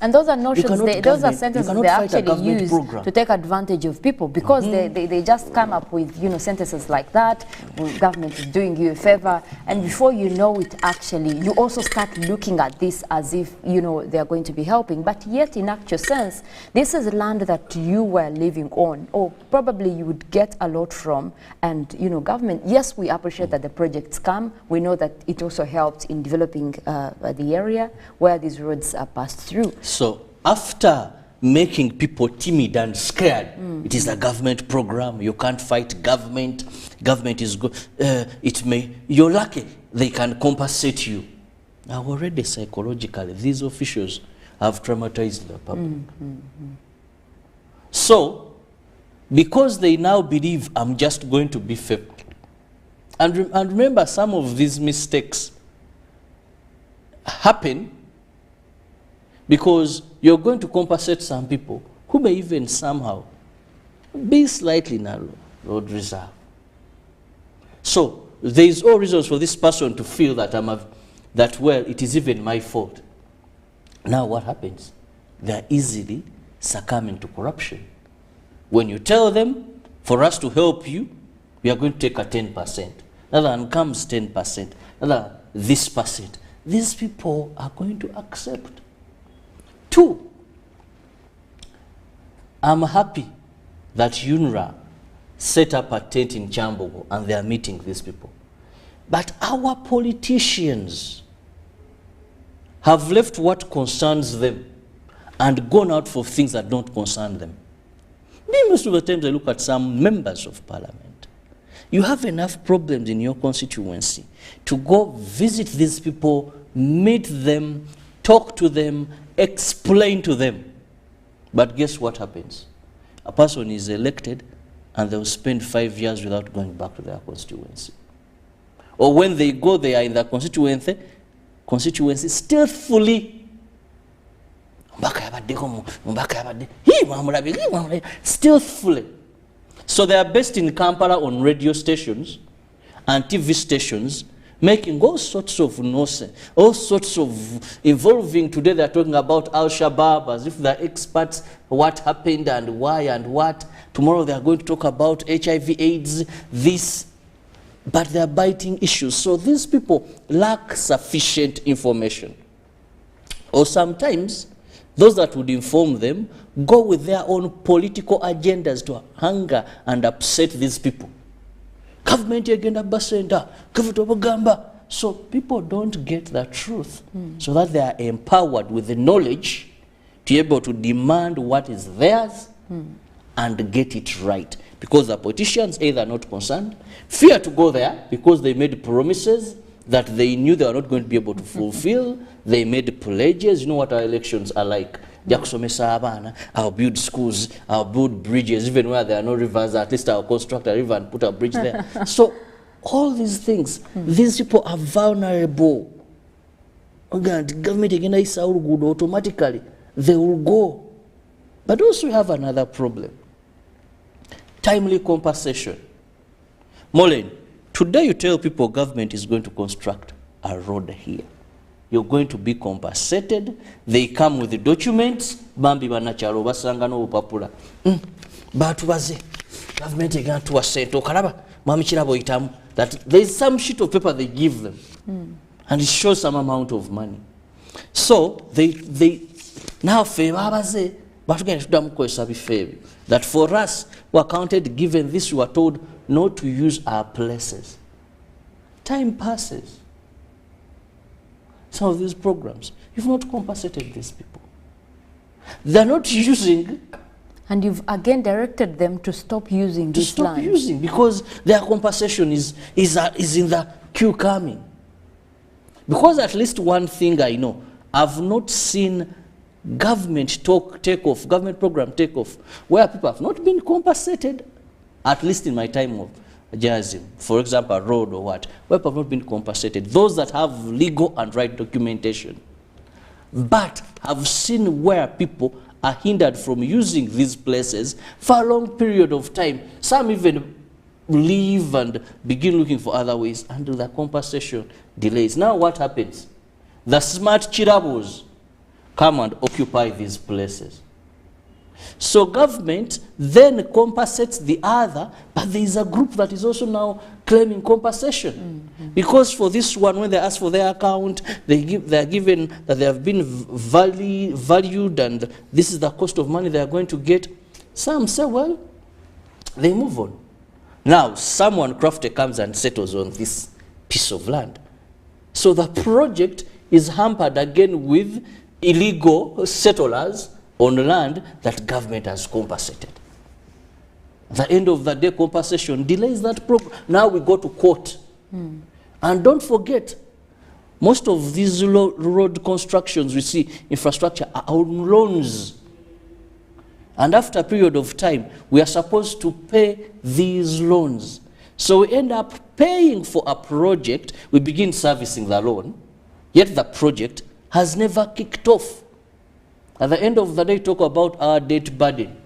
And those are notions, those are sentences they actually use to take advantage of people, because they just come up with, you know, sentences like that. Well, government is doing you a favor, and before you know it, actually, you also start looking at this as if, you know, they are going to be helping. But yet, in actual sense, this is land that you were living on, or probably you would get a lot from. And, you know, government, yes, we appreciate that the projects come. We know that it also helped in developing the area where these roads are passed through. So after making people timid and scared, it is a government program, you can't fight government, government is good, you're lucky, they can compensate you. Now already psychologically, these officials have traumatized the public. So, because they now believe I'm just going to be fair, and remember, some of these mistakes happen because you're going to compensate some people who may even somehow be slightly narrow road reserve. So there is all reasons for this person to feel that well, it is even my fault. Now what happens? They are easily succumbing to corruption. When you tell them, for us to help you, we are going to take a 10%. Another one comes 10%. Another this percent. These people are going to accept. 2, I'm happy that UNRA set up a tent in Chambogo and they are meeting these people. But our politicians have left what concerns them and gone out for things that don't concern them. Most of the times I look at some members of parliament. You have enough problems in your constituency to go visit these people, meet them, talk to them, explain to them. But guess what happens? A person is elected and they'll spend 5 years without going back to their constituency. Or when they go there in their constituency stealthily, stealthily. So they are based in Kampala on radio stations and TV stations, making all sorts of nonsense, all sorts of involving. Today they are talking about Al-Shabaab as if they're experts, what happened and why and what. Tomorrow they are going to talk about HIV, AIDS, this, but they are biting issues. So these people lack sufficient information. Or sometimes those that would inform them go with their own political agendas to anger and upset these people. Government agenda basenda, government gamba. So people don't get the truth, so that they are empowered with the knowledge to be able to demand what is theirs and get it right. Because the politicians either are not concerned, fear to go there because they made promises that they knew they were not going to be able to fulfill. They made pledges. You know what our elections are like. I'll build schools, I'll build bridges, even where there are no rivers, at least I'll construct a river and put a bridge there. So all these things, these people are vulnerable. Government again is automatically, they will go. But also we have another problem. Timely compensation. Mollen, today you tell people government is going to construct a road here. You're going to be compensated. They come with the documents. Bambi banachalo basanga no upapula. Batubaze. Government again to a sento karaba. Mami KIrabo itamu. That there is some sheet of paper they give them, and it shows some amount of money. So they now babaze. That for us who are counted, given this, we are told not to use our places. Time passes. Some of these programs, you've not compensated these people. They're not using. And you've again directed them to stop using this land. To stop using, because their compensation is in the queue coming. Because at least one thing I know, I've not seen government take off, government program take off, where people have not been compensated, at least in my time of journalism. For example, a road or what, where people have not been compensated. Those that have legal and right documentation. But I've seen where people are hindered from using these places for a long period of time. Some even leave and begin looking for other ways until the compensation delays. Now what happens? The smart KIrabos come and occupy these places. So government then compensates the other, but there is a group that is also now claiming compensation. Because for this one, when they ask for their account, they are given that they have been valued and this is the cost of money they are going to get. Some say, well, they move on. Now, someone crafty comes and settles on this piece of land. So the project is hampered again with illegal settlers on land that government has compensated. At the end of the day, compensation delays that program. Now we go to court. And don't forget, most of these road constructions we see, infrastructure, are on loans. And after a period of time, we are supposed to pay these loans. So we end up paying for a project, we begin servicing the loan, yet the project has never kicked off. At the end of the day, talk about our debt burden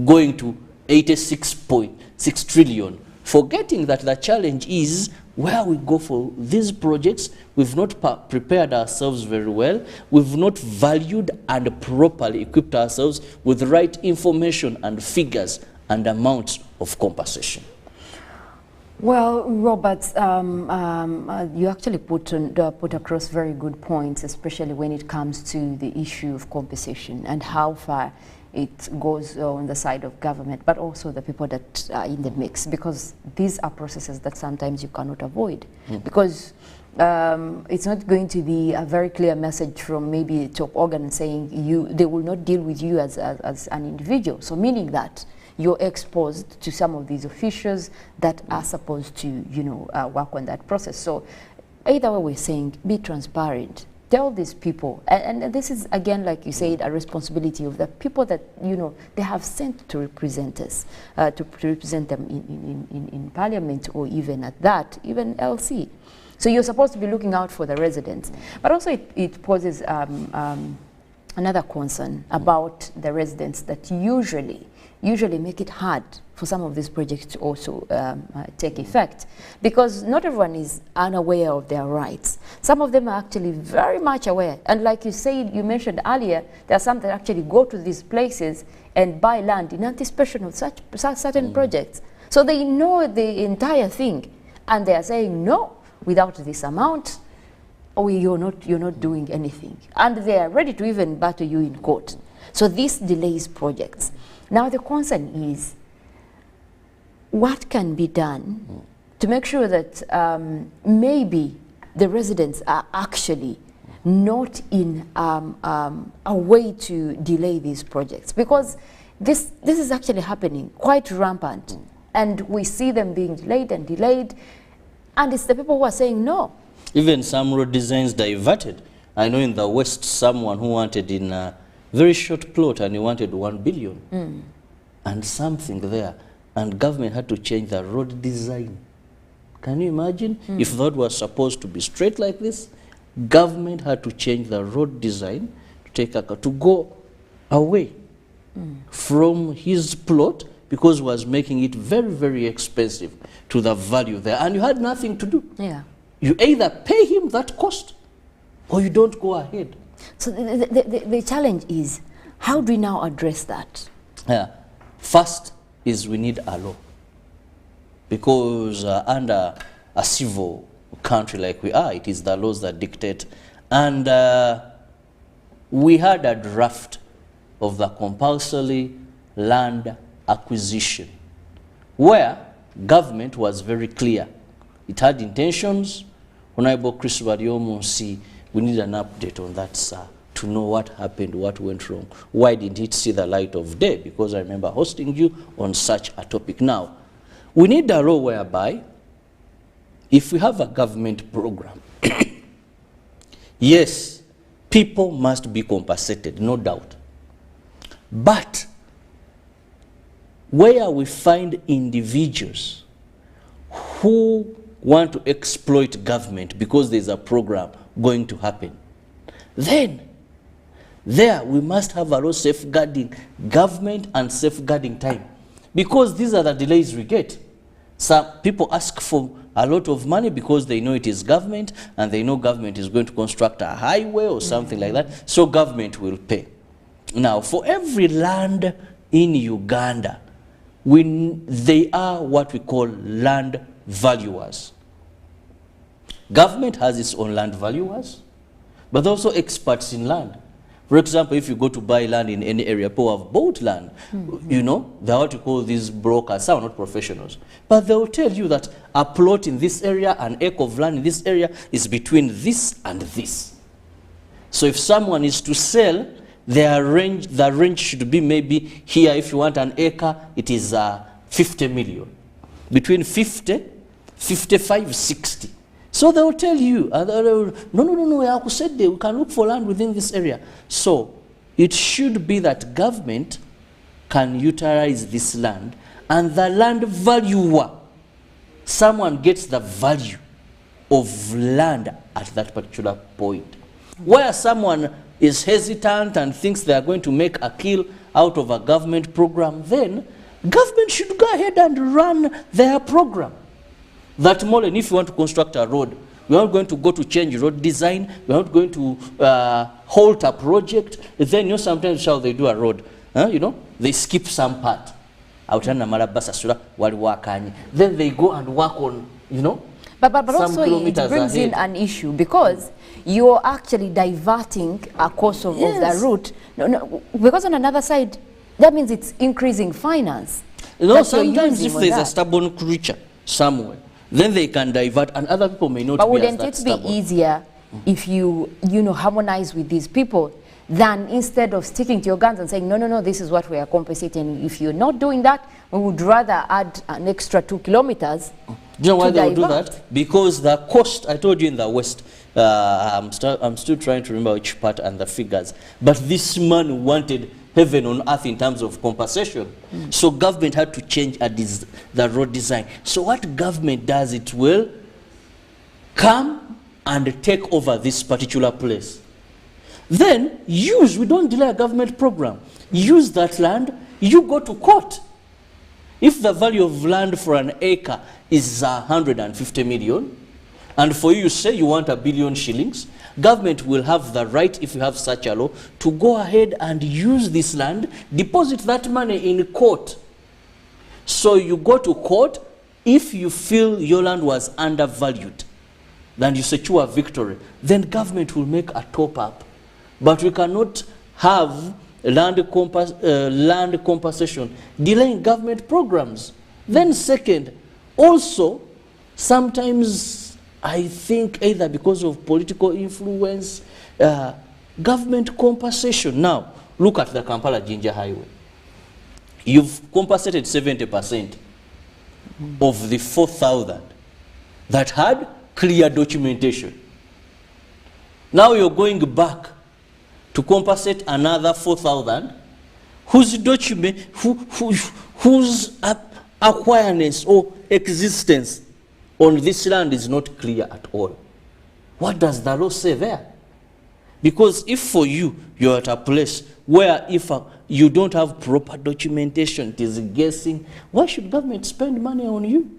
going to 86.6 trillion, forgetting that the challenge is where we go for these projects. We've not prepared ourselves very well. We've not valued and properly equipped ourselves with the right information and figures and amounts of compensation. Well, Robert, you actually put across very good points, especially when it comes to the issue of compensation and how far it goes on the side of government, but also the people that are in the mix, because these are processes that sometimes you cannot avoid. Because it's not going to be a very clear message from maybe a top organ saying they will not deal with you as an individual. So meaning that you're exposed to some of these officials that are supposed to, work on that process. So either way, we're saying be transparent. Tell these people, and this is again, like you said, a responsibility of the people that they have sent to represent us, to represent them in Parliament, or even at that, even LC. So you're supposed to be looking out for the residents, but also it poses another concern about the residents that usually make it hard for some of these projects to also take effect, because not everyone is unaware of their rights. Some of them are actually very much aware, and like you said, you mentioned earlier, there are some that actually go to these places and buy land in anticipation of such certain projects. So they know the entire thing, and they are saying, no, without this amount, you're not doing anything, and they are ready to even battle you in court. So this delays projects. Now the concern is, what can be done to make sure that maybe the residents are actually not in a way to delay these projects? Because this is actually happening quite rampant, and we see them being delayed, and it's the people who are saying no. Even some road designs diverted. I know in the West, someone who wanted in a very short plot, and he wanted 1 billion and something there, and government had to change the road design. Can you imagine? If the road was supposed to be straight like this, government had to change the road design to go away from his plot, because he was making it very, very expensive to the value there, and you had nothing to do. Yeah. You either pay him that cost or you don't go ahead. So the challenge is, how do we now address that? First is we need a law, because under a civil country like we are, it is the laws that dictate. And we had a draft of the compulsory land acquisition, where government was very clear. It had intentions. Honorable Chris Bariomonsi, we need an update on that, sir, to know what happened, what went wrong. Why didn't it see the light of day? Because I remember hosting you on such a topic. Now, we need a law whereby, if we have a government program, yes, People must be compensated, no doubt. But where we find individuals who want to exploit government because there's a program going to happen, then there we must have a law safeguarding government and safeguarding time, because these are the delays we get. Some people ask for a lot of money because they know it is government and they know government is going to construct a highway or something like that, so government will pay. Now, for every land in Uganda, they are what we call land valuers. Government has its own land valuers, but also experts in land. For example, if you go to buy land in any area, people have bought land, you know, they are what you call these brokers. Some are not professionals, but they will tell you that a plot in this area, an acre of land in this area is between this and this. So if someone is to sell, the range should be maybe here, if you want an acre, it is 50 million. Between 50, 55, 60. So they will tell you, no, we can look for land within this area. So it should be that government can utilize this land, and the land valuer, someone gets the value of land at that particular point. Where someone is hesitant and thinks they are going to make a kill out of a government program, then government should go ahead and run their program. That Mollen, if you want to construct a road, we are not going to go to change road design, we are not going to halt a project. Then, you know, sometimes how they do a road, you know, they skip some part. Then they go and work on, you know, but also it brings in an issue, because you're actually diverting a course of the route. No, because on another side, that means it's increasing finance. You know, sometimes if there's a stubborn creature somewhere, then they can divert, and other people may not be as that stubborn. But wouldn't it be easier if you harmonize with these people, than instead of sticking to your guns and saying, no, this is what we are compensating? If you're not doing that, we would rather add an extra 2 kilometers. Do you know why they will do that? Because the cost, I told you in the West, I'm still trying to remember which part and the figures, but this man wanted heaven on earth in terms of compensation. So government had to change the road design. So what government does, it will come and take over this particular place. Then we don't delay a government program. Use that land, you go to court. If the value of land for an acre is 150 million, and for you say you want 1 billion shillings, government will have the right, if you have such a law, to go ahead and use this land, deposit that money in court. So you go to court, if you feel your land was undervalued, then you secure victory, then government will make a top-up. But we cannot have land compensation delaying government programs. Then second, also, sometimes I think either because of political influence, government compensation. Now, look at the Kampala-Jinja Highway. You've compensated 70% of the 4,000 that had clear documentation. Now you're going back to compensate another 4,000 whose document, whose awareness or existence on this land is not clear at all. What does the law say there? Because if for you, you're at a place where if you don't have proper documentation, it is guessing, why should government spend money on you?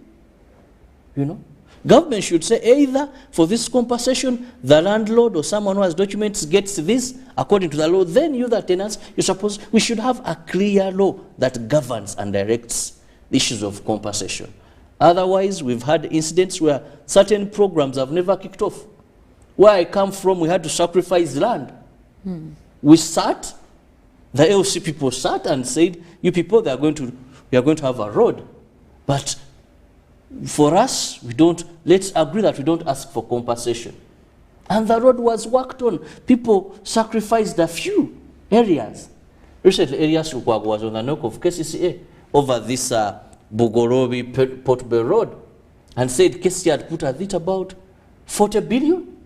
You know? Government should say either for this compensation, the landlord or someone who has documents gets this according to the law, then you, the tenants, we should have a clear law that governs and directs the issues of compensation. Otherwise, we've had incidents where certain programs have never kicked off. Where I come from, we had to sacrifice land. We sat, the LC people sat and said, you people, we are going to have a road. But for us, let's agree that we don't ask for compensation. And the road was worked on. People sacrificed a few areas. Recently, areas was on the knock of KCCA over this Bugorobi Port Bay Road, and said KCCA had put at it about 40 billion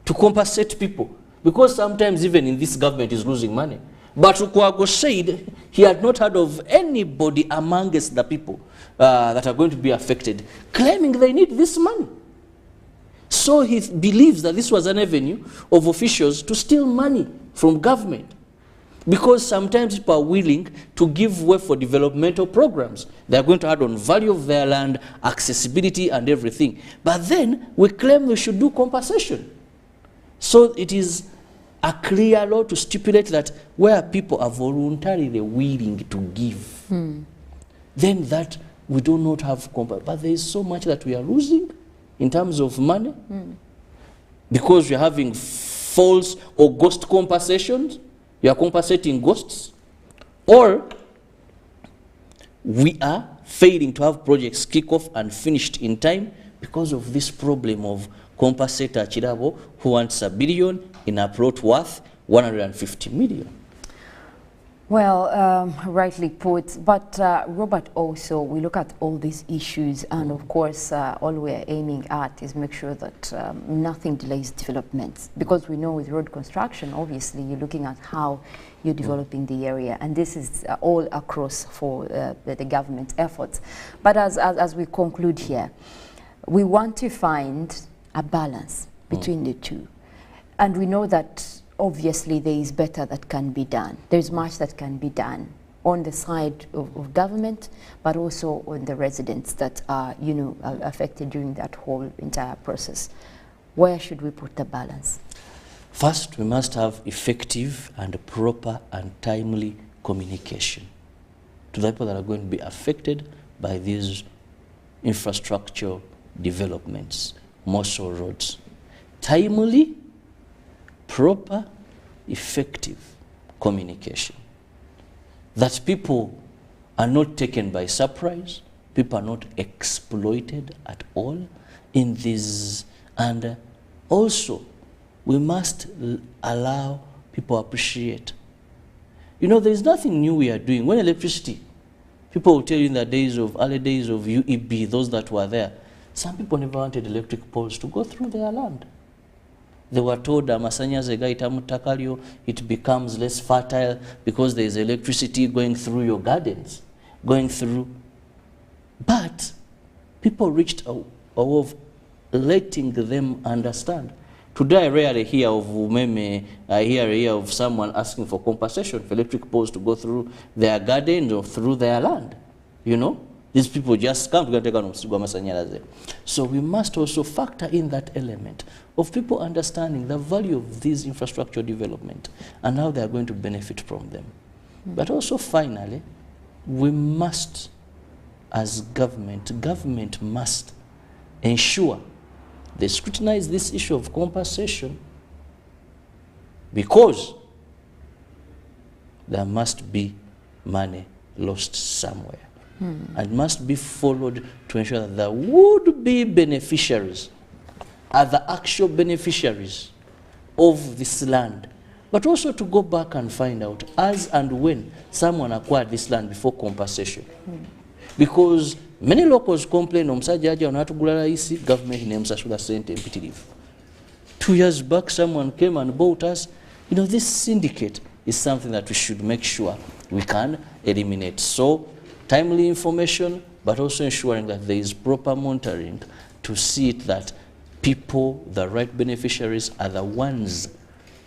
to compensate people. because sometimes even in this government is losing money. But Ukwago said he had not heard of anybody amongst the people that are going to be affected claiming they need this money. So he believes that this was an avenue of officials to steal money from government. Because sometimes people are willing to give way for developmental programs. They are going to add on value of their land, accessibility and everything. But then we claim we should do compensation. So it is a clear law to stipulate that where people are voluntarily willing to give, then that we do not have compensation. But there is so much that we are losing in terms of money because we are having false or ghost compensations. You are compensating ghosts, or we are failing to have projects kick off and finished in time because of this problem of compensator KIrabo who wants $1 billion in a plot worth 150 million. Well, rightly put, but Robert, also we look at all these issues, and of course all we're aiming at is make sure that nothing delays development, because we know with road construction obviously you're looking at how you're developing the area, and this is all across for the government efforts. But as we conclude here, we want to find a balance between the two, and we know that obviously there is better that can be done. There's much that can be done on the side of government, but also on the residents that are, you know, affected during that whole entire process. Where should we put the balance? First, we must have effective and proper and timely communication to the people that are going to be affected by these infrastructure developments, more so roads. Timely, proper, effective communication. That people are not taken by surprise, people are not exploited at all in this, and also we must allow people appreciate. You know, there is nothing new we are doing. When electricity, people will tell you in the days of, early days of UEB, those that were there, some people never wanted electric poles to go through their land. They were told it becomes less fertile because there is electricity going through your gardens, going through. But people reached a way of letting them understand. Today I rarely hear of I hear of someone asking for compensation for electric poles to go through their gardens or through their land. You know, these people just come to take on. So we must also factor in that element of people understanding the value of these infrastructure development and how they are going to benefit from them. But also finally, we must, as government must ensure they scrutinize this issue of compensation, because there must be money lost somewhere and must be followed to ensure that the would-be beneficiaries are the actual beneficiaries of this land, but also to go back and find out as and when someone acquired this land before compensation. Because many locals complain, government names us with a sent empty. 2 years back, someone came and bought us. You know, this syndicate is something that we should make sure we can eliminate. So, timely information, but also ensuring that there is proper monitoring to see it that people, the right beneficiaries, are the ones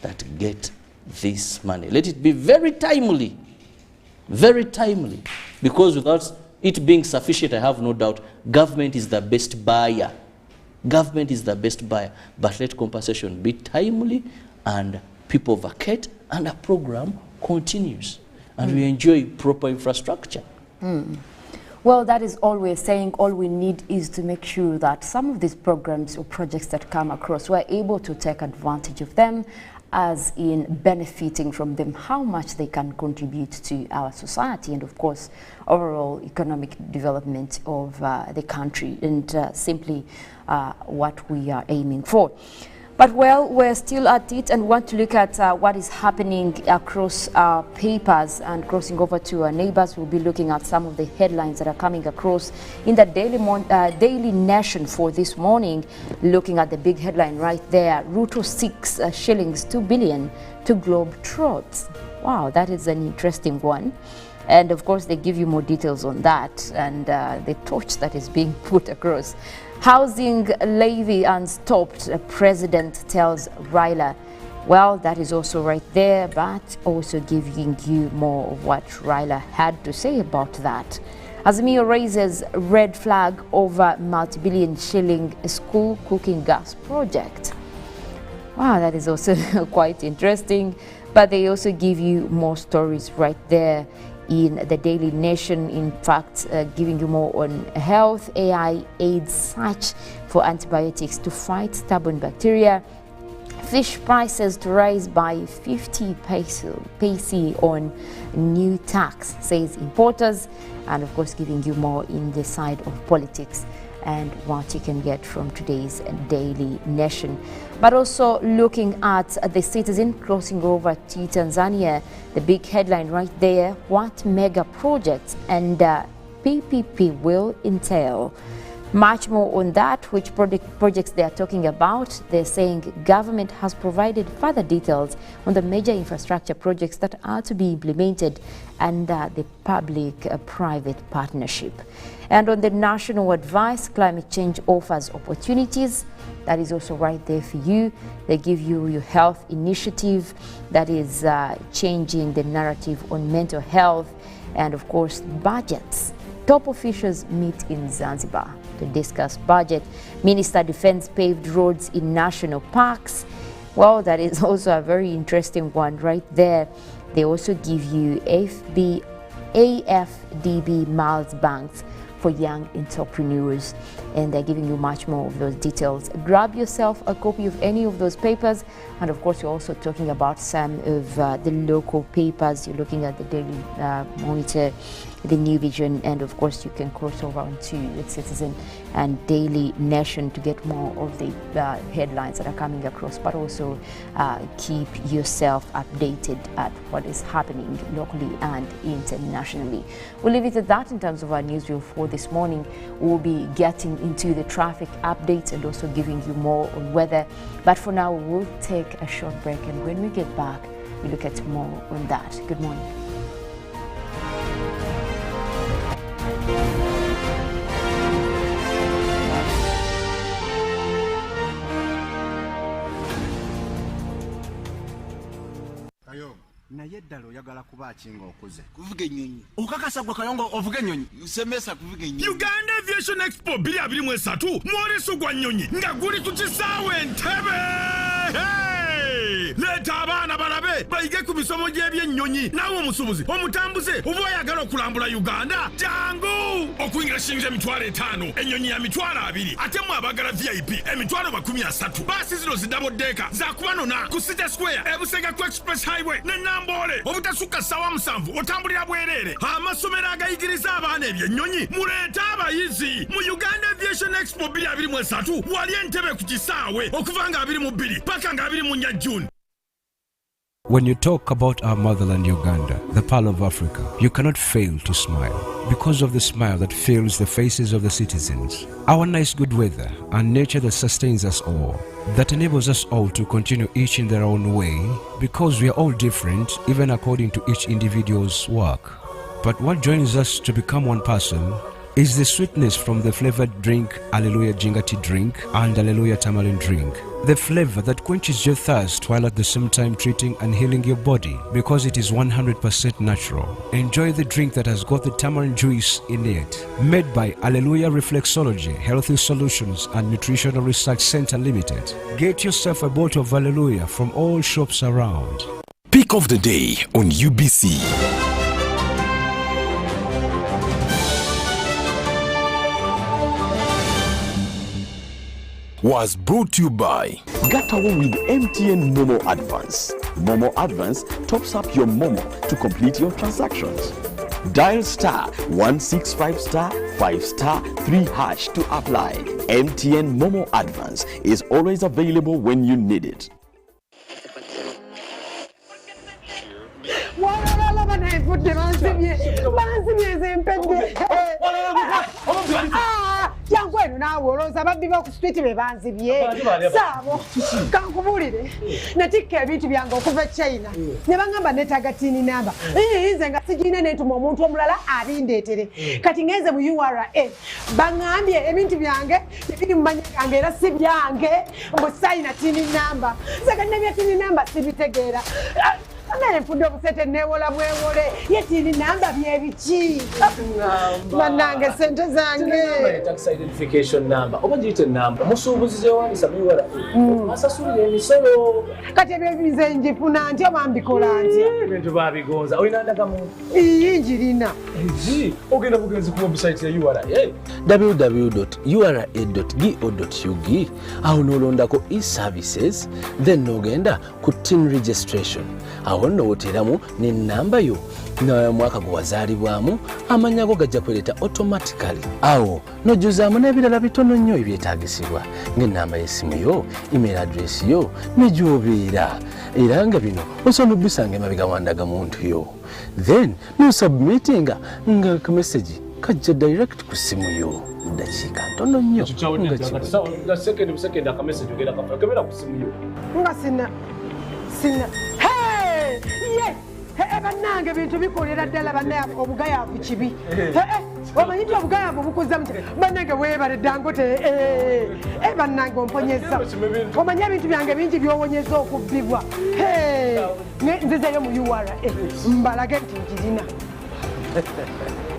that get this money. Let it be very timely, because without it being sufficient, I have no doubt, government is the best buyer. Government is the best buyer, but let compensation be timely and people vacate and the program continues and we enjoy proper infrastructure. Well, that is all we're saying. All we need is to make sure that some of these programs or projects that come across, we're able to take advantage of them, as in benefiting from them, how much they can contribute to our society and, of course, overall economic development of the country, and simply what we are aiming for. But well, we're still at it and want to look at what is happening across our papers, and crossing over to our neighbors, we'll be looking at some of the headlines that are coming across in the Daily Nation for this morning. Looking at the big headline right there, Ruto 6 shillings 2 billion to Globetrotters. Wow, that is an interesting one. And of course, they give you more details on that and the torch that is being put across. Housing levy unstopped, President tells Raila. Well, that is also right there, but also giving you more of what Raila had to say about that. Azimio raises red flag over multi-billion shilling school cooking gas project. Wow, that is also quite interesting, but they also give you more stories right there in the Daily Nation. In fact, giving you more on health. AI aids search for antibiotics to fight stubborn bacteria. Fish prices to rise by 50 paise on new tax, says importers. And of course, giving you more in the side of politics and what you can get from today's Daily Nation. But also looking at the Citizen, crossing over to Tanzania, the big headline right there, what mega projects and PPP will entail. Much more on that, which projects they are talking about. They're saying government has provided further details on the major infrastructure projects that are to be implemented under the public-private partnership. And on the national advice, climate change offers opportunities. That is also right there for you. They give you your health initiative that is changing the narrative on mental health, and of course budgets. Top officials meet in Zanzibar to discuss budget. Minister defends paved roads in national parks. Well, that is also a very interesting one right there. They also give you AFDB Miles Banks for young entrepreneurs, and they're giving you much more of those details. Grab yourself a copy of any of those papers, and of course you're also talking about some of the local papers. You're looking at the Daily Monitor, the New Vision, and of course you can cross over onto the Citizen and Daily Nation to get more of the headlines that are coming across, but also keep yourself updated at what is happening locally and internationally. We'll leave it at that in terms of our newsreel for this morning. We'll be getting into the traffic updates and also giving you more on weather, but for now we'll take a short break, and when we get back we look at more on that. Good morning. naye ddala oyagala kuba akinga okuze kuvuga ennyonyi okakasa gwe Kayongo ovuga ennyonyi usemesa kuvuga ennyonyi. Uganda Aviation Expo 2023 mwoleso gwa nnyonyi nga guli ku kisaawe Entebbe. Leeta abaana balabe bayige ku misomo gy'ebyennyonyi. Naawe omusuubuzi omutambuze oba oyagala okulambula Uganda, jangu okuyingira shilingi $5,000, ennyonyi ya $2,200, ate mwe abagala VIP $30,000. Baasi zino zidaboddeeka zakubanona ku City Square ebusega ku Express Highway ne Nambole. Obutasukka ssaawa 7 otambulira bwereere. Amasomero agayigiriza abaana ebyennyonyi muleete abayizi mu Uganda Aviation Expo 2023 wali Entebbe ku kisaawe okuva nga 22 paka nga 24 June. When you talk about our motherland Uganda, the pearl of Africa, you cannot fail to smile because of the smile that fills the faces of the citizens. Our nice good weather and nature that sustains us all, that enables us all to continue each in their own way, because we are all different even according to each individual's work. But what joins us to become one person is the sweetness from the flavored drink Alleluia Jingati drink and Alleluia Tamarind drink. The flavor that quenches your thirst while at the same time treating and healing your body because it is 100% natural. Enjoy the drink that has got the tamarind juice in it. Made by Alleluia Reflexology, Healthy Solutions and Nutritional Research Center Limited. Get yourself a bottle of Alleluia from all shops around. Pick of the day on UBC. Was brought to you by Get away with MTN Momo Advance. Momo Advance tops up your Momo to complete your transactions. Dial star 165 star 5 star 3 hash to apply. MTN Momo Advance is always available when you need it. Yankwenu nawe olowooza babbi b'oku street be banzibye saabo kankubulire natikka ebintu byange okuva China ne baŋŋamba neetaaga tiini namba nze nga sigirina neetuma omuntu omulala abindeetere kati ngenze mu URA baŋŋambye ebintu byange ebiri mu manya gange era si byange mbu sayina tiini namba nze kati nebya tiini namba sibitegeera naye nfudde obusete neewola bwewole ye tiini namba byebiki bannange sente zange tax identification number oba giyite namba musuubuzi gyewandiisa miwala asasulira emisolo kati ebyo nze njifuna ntya bambikola ntya ebintu babigonza olina ndagamuntu njirina ogenda bugenzi ku website ya URA www.ura.go.ug awo n'olondako e-services then n'ogenda ku tin registration awo n'oteeramu n'ennamba yo n'omwaka gwe wazaalibwamu amannya go gajja kweleeta automatically awo n'ojjuzaamu n'ebirala bitono nnyo ebyetaagisibwa ng'ennamba y'essimu yo email address yo ne gy'obeera era nga bino osobola obbisanga emabega wandagamuntu yo then n'osubmitinga nga kamesagi kajja direct ku ssimu yo mu ddakiika ntono nnyo nga sina bannange bintu bikolera ddala bannange obugayaavu kibi omanyi nti obugayaavu bukuza muti bannange weebale Dangote bannange omponyeza omanyi ebintu byange bingi byowonyeza okubbibwa nzizeyo mu URA mbalage nti njirina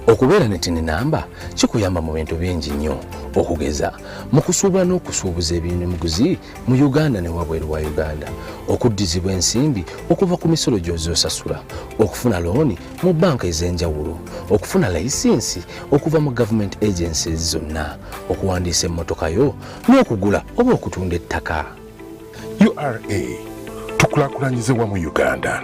okubeera ne tini namba kikuyamba mu bintu bingi nnyo okugeza mu kusuubula n'okusuubuza eby'emiguzi mu Uganda ne wabweru wa Uganda okuddizibwa ensimbi okuva ku misolo gy'ozosasula okufuna looni mu banka ez'enjawulo okufuna layisinsi okuva mu government agencies zonna okuwandiisa emmotoka yo n'okugula oba okutunda ettaka. URA tukulaakulanyize wamu Uganda.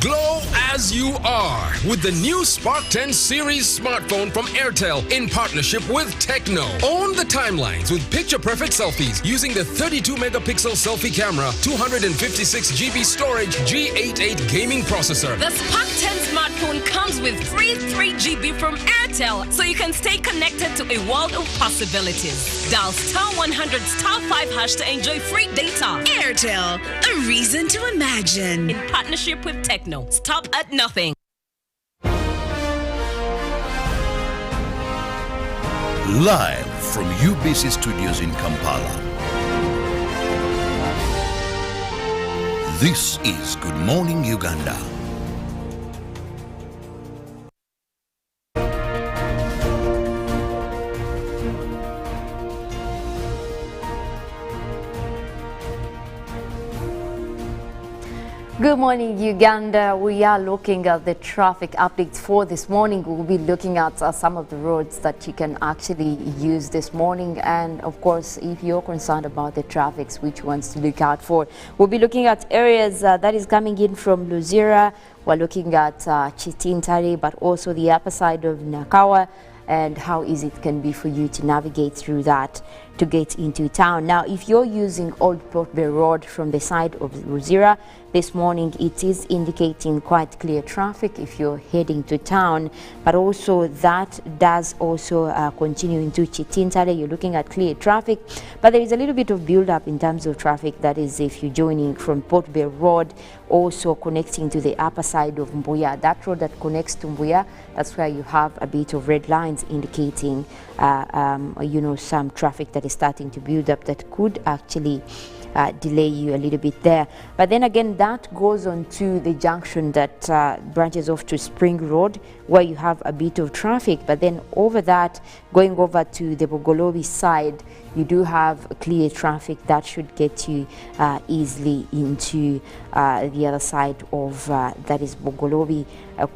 Glow as you are with the new Spark 10 series smartphone from Airtel in partnership with Tecno. Own the timelines with picture-perfect selfies using the 32-megapixel selfie camera, 256GB storage, G88 gaming processor. The Spark 10 smartphone comes with free 3GB from Airtel, so you can stay connected to a world of possibilities. Dial *100 *5# to enjoy free data. Airtel, a reason to imagine. In partnership with Tecno. Stop at nothing. Live from UBC Studios in Kampala. This is Good Morning Uganda. Good morning, Uganda. We are looking at the traffic updates for this morning. We'll be looking at some of the roads that you can actually use this morning. And of course, if you're concerned about the traffic, which ones to look out for, we'll be looking at areas that is coming in from Luzira. We're looking at Chitintari, but also the upper side of Nakawa, and how easy it can be for you to navigate through that to get into town. Now, if you're using Old Port Bay Road from the side of Luzira, this morning it is indicating quite clear traffic if you're heading to town, but also that does also continue into Chitintale. You're looking at clear traffic, but there is a little bit of build-up in terms of traffic. That is if you're joining from Port Bay Road, also connecting to the upper side of Mbuya. That road that connects to Mbuya, that's where you have a bit of red lines indicating you know, some traffic that is starting to build up that could actually delay you a little bit there. But then again, that goes on to the junction that branches off to Spring Road, where you have a bit of traffic. But then over that, going over to the Bogolobi side, you do have clear traffic that should get you easily into the other side of that is Bogolobi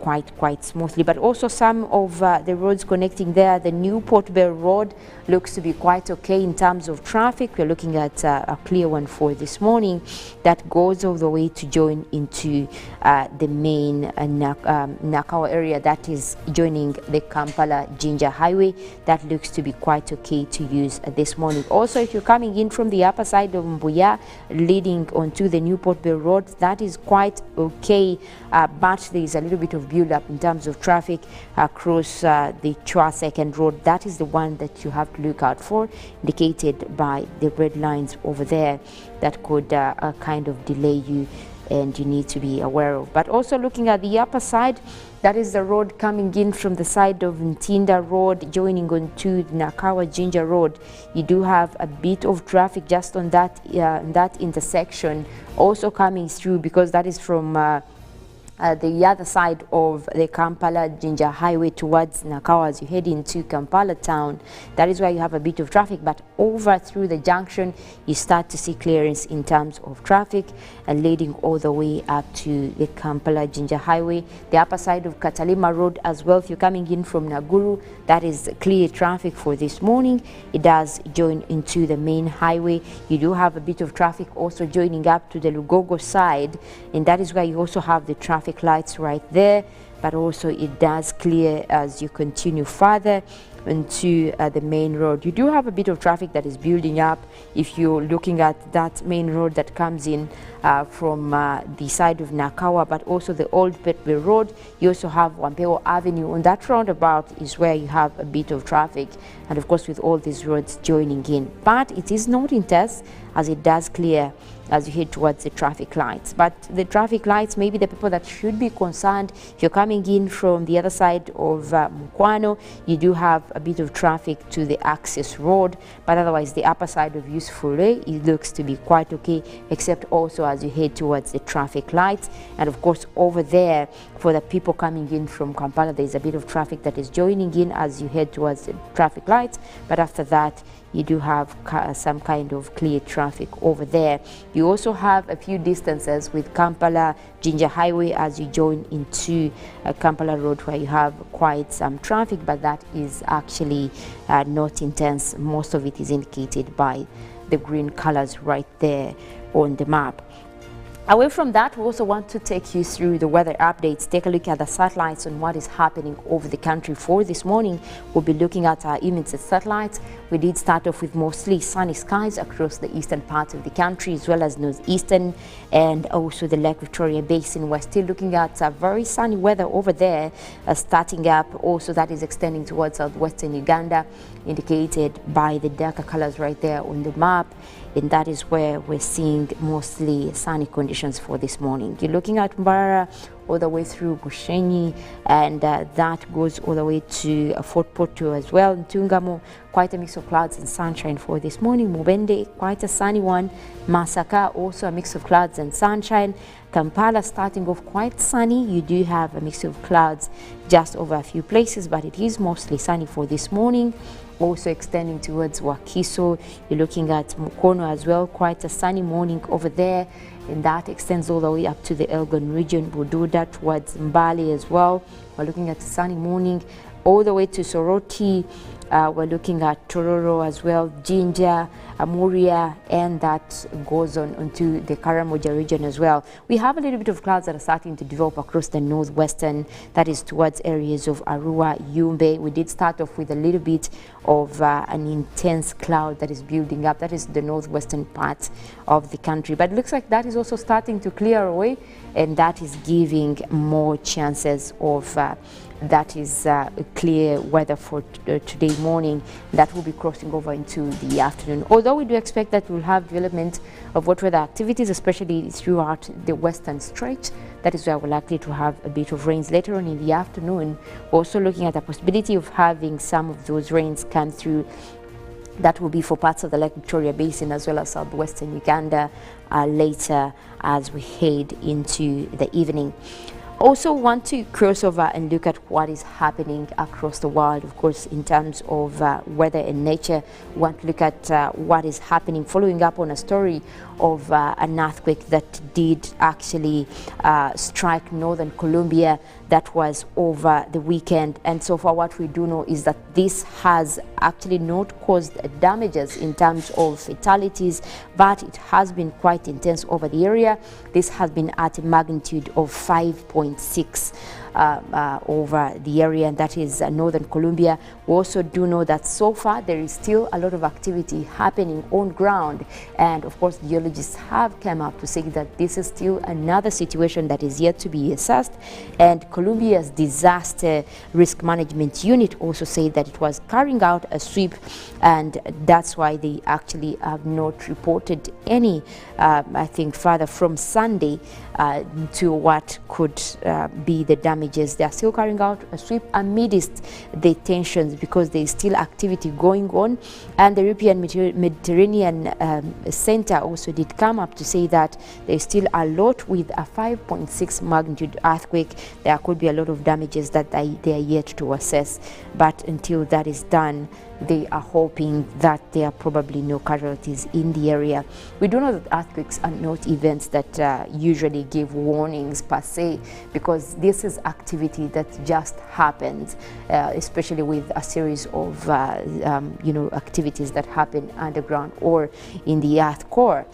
quite smoothly. But also some of the roads connecting there, the new Port Bell Road looks to be quite okay in terms of traffic. We're looking at a clear one for this morning that goes all the way to join into the main Nakawa area that is joining the Kampala-Jinja highway. That looks to be quite okay to use this morning. Also, if you're coming in from the upper side of Mbuya leading onto the Newport Bay Road, that is quite okay, but there is a little bit of build up in terms of traffic across the Chwa Second Road. That is the one that you have to look out for, indicated by the red lines over there that could kind of delay you, and you need to be aware of. But also looking at the upper side, that is the road coming in from the side of Ntinda Road, joining onto Nakawa Jinja Road. You do have a bit of traffic just on that intersection, also coming through because that is from the other side of the Kampala-Jinja highway towards Nakawa as you head into Kampala town. That is why you have a bit of traffic, but over through the junction you start to see clearance in terms of traffic and leading all the way up to the Kampala-Jinja highway. The upper side of Katalima Road as well, if you're coming in from Naguru, that is clear traffic for this morning. It does join into the main highway. You do have a bit of traffic also joining up to the Lugogo side, and that is why you also have the traffic lights right there, but also it does clear as you continue further into the main road. You do have a bit of traffic that is building up if you're looking at that main road that comes in from the side of Nakawa, but also the Old Petway Road. You also have Wampeo Avenue. On that roundabout is where you have a bit of traffic, and of course with all these roads joining in, but it is not intense as it does clear as you head towards the traffic lights. But the traffic lights, maybe the people that should be concerned, if you're coming in from the other side of Mukwano, you do have a bit of traffic to the access road, but otherwise the upper side of Useful Way, it looks to be quite okay, except also as you head towards the traffic lights. And of course over there, for the people coming in from Kampala, there's a bit of traffic that is joining in as you head towards the traffic lights, but after that you do have some kind of clear traffic over there. You also have a few distances with Kampala-Jinja highway as you join into Kampala Road, where you have quite some traffic, but that is actually not intense. Most of it is indicated by the green colors right there on the map. Away from that, we also want to take you through the weather updates, take a look at the satellites on what is happening over the country for this morning. We'll be looking at our images satellites. We did start off with mostly sunny skies across the eastern parts of the country, as well as northeastern and also the Lake Victoria Basin. We're still looking at very sunny weather over there, starting up also that is extending towards southwestern Uganda, indicated by the darker colors right there on the map. And that is where we're seeing mostly sunny conditions for this morning. You're looking at Mbara all the way through Bushenyi, and that goes all the way to Fort Porto as well. Ntungamo, quite a mix of clouds and sunshine for this morning. Mubende, quite a sunny one. Masaka, also a mix of clouds and sunshine. Kampala starting off quite sunny. You do have a mix of clouds just over a few places, but it is mostly sunny for this morning. Also extending towards Wakiso, you're looking at Mukono as well, quite a sunny morning over there, and that extends all the way up to the Elgon region, Bududa towards Mbali as well. We're looking at a sunny morning all the way to Soroti. We're looking at Tororo as well, Jinja, Amuria, and that goes on onto the Karamoja region as well. We have a little bit of clouds that are starting to develop across the northwestern, that is towards areas of Arua, Yumbe. We did start off with a little bit of an intense cloud that is building up. That is the northwestern part of the country. But it looks like that is also starting to clear away, and that is giving more chances of that is clear weather for today morning. That will be crossing over into the afternoon. Although we do expect that we'll have development of wet weather activities, especially throughout the western stretch. That is where we're likely to have a bit of rains later on in the afternoon. We're also looking at the possibility of having some of those rains come through. That will be for parts of the Lake Victoria Basin as well as southwestern Uganda later as we head into the evening. Also want to cross over and look at what is happening across the world, of course, in terms of weather and nature. We want to look at what is happening, following up on a story of an earthquake that did actually strike northern Colombia. that was over the weekend. And so far what we do know is that this has actually not caused damages in terms of fatalities, but it has been quite intense over the area. This has been at a magnitude of 5.6 over the area, and that is northern Colombia. We also do know that so far there is still a lot of activity happening on ground, and of course geologists have come up to say that this is still another situation that is yet to be assessed. And Colombia's disaster risk management unit also said that it was carrying out a sweep, and that's why they actually have not reported any I think further from Sunday to what could be the damages. They are still carrying out a sweep amidst the tensions because there is still activity going on. And the European Mediterranean Center also did come up to say that there is still a lot with a 5.6 magnitude earthquake. There could be a lot of damages that they are yet to assess. But until that is done, they are hoping that there are probably no casualties in the area. We do know that earthquakes are not events that usually give warnings per se, because this is activity that just happens, especially with a series of activities that happen underground or in the earth core.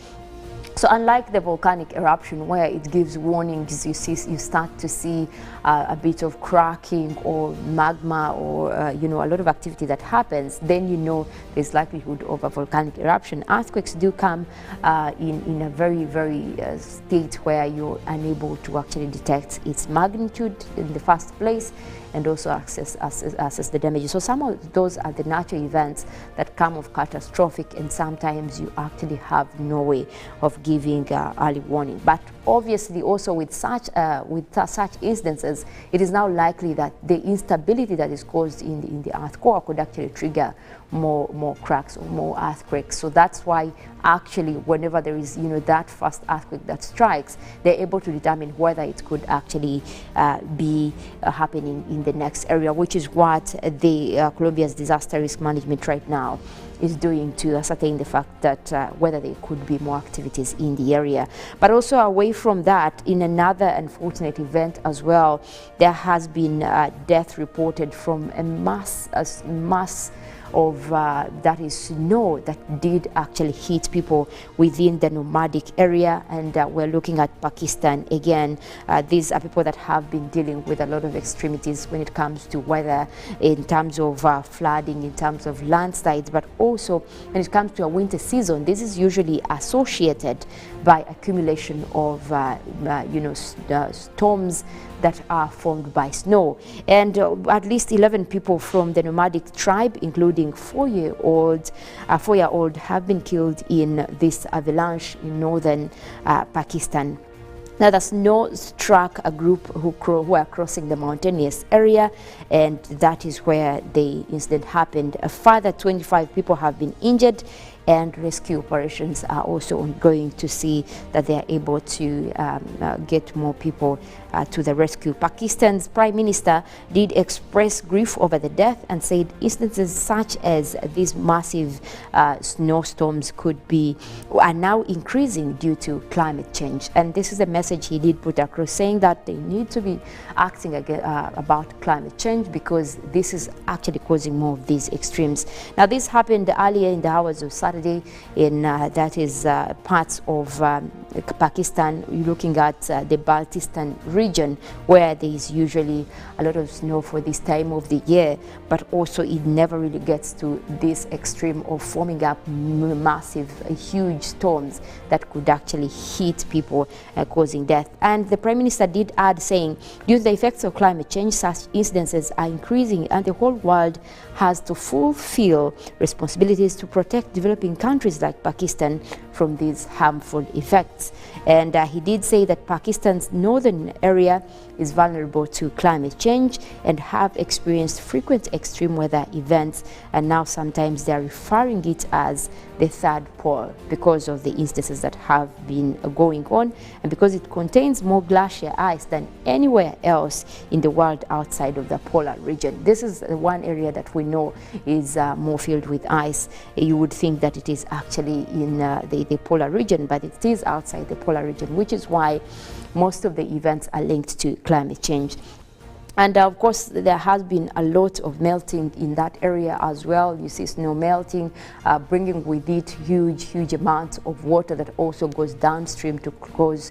So unlike the volcanic eruption where it gives warnings, you start to see a bit of cracking or magma or a lot of activity that happens, then you know there's likelihood of a volcanic eruption. Earthquakes do come in a very, very state where you're unable to actually detect its magnitude in the first place, and also assess the damages. So some of those are the natural events that come of catastrophic, and sometimes you actually have no way of giving early warning. But obviously also with such instances, it is now likely that the instability that is caused in the earth core could actually trigger more cracks or more earthquakes. So that's why actually whenever there is that first earthquake that strikes, they're able to determine whether it could actually be happening in the next area, which is what the Colombia's disaster risk management right now is doing to ascertain the fact that whether there could be more activities in the area. But also away from that, in another unfortunate event as well, there has been death reported from a mass of that is snow that did actually hit people within the nomadic area. And we're looking at Pakistan again. These are people that have been dealing with a lot of extremities when it comes to weather, in terms of flooding, in terms of landslides, but also when it comes to a winter season. This is usually associated by accumulation of storms that are formed by snow. And at least 11 people from the nomadic tribe, including 4-year-old, have been killed in this avalanche in northern Pakistan. Now, the snow struck a group who were crossing the mountainous area, and that is where the incident happened. A further 25 people have been injured, and rescue operations are also ongoing to see that they are able to get more people to the rescue. Pakistan's Prime Minister did express grief over the death and said instances such as these massive snowstorms are now increasing due to climate change. And this is a message he did put across, saying that they need to be acting about climate change, because this is actually causing more of these extremes. Now, this happened earlier in the hours of Saturday in parts of Pakistan. You're looking at the Baltistan region, where there is usually a lot of snow for this time of the year, but also it never really gets to this extreme of forming up massive, huge storms that could actually hit people, causing death. And the Prime Minister did add, saying, due to the effects of climate change, such incidences are increasing, and the whole world has to fulfill responsibilities to protect developing countries like Pakistan from these harmful effects. And he did say that Pakistan's northern area is vulnerable to climate change and have experienced frequent extreme weather events, and now sometimes they are referring it as the third pole because of the instances that have been going on, and because it contains more glacier ice than anywhere else in the world outside of the polar region. This is the one area that we know is more filled with ice. You would think that it is actually in the polar region, but it is outside the polar region, which is why most of the events are linked to climate change. And of course, there has been a lot of melting in that area as well. You see snow melting, bringing with it huge amounts of water that also goes downstream to cause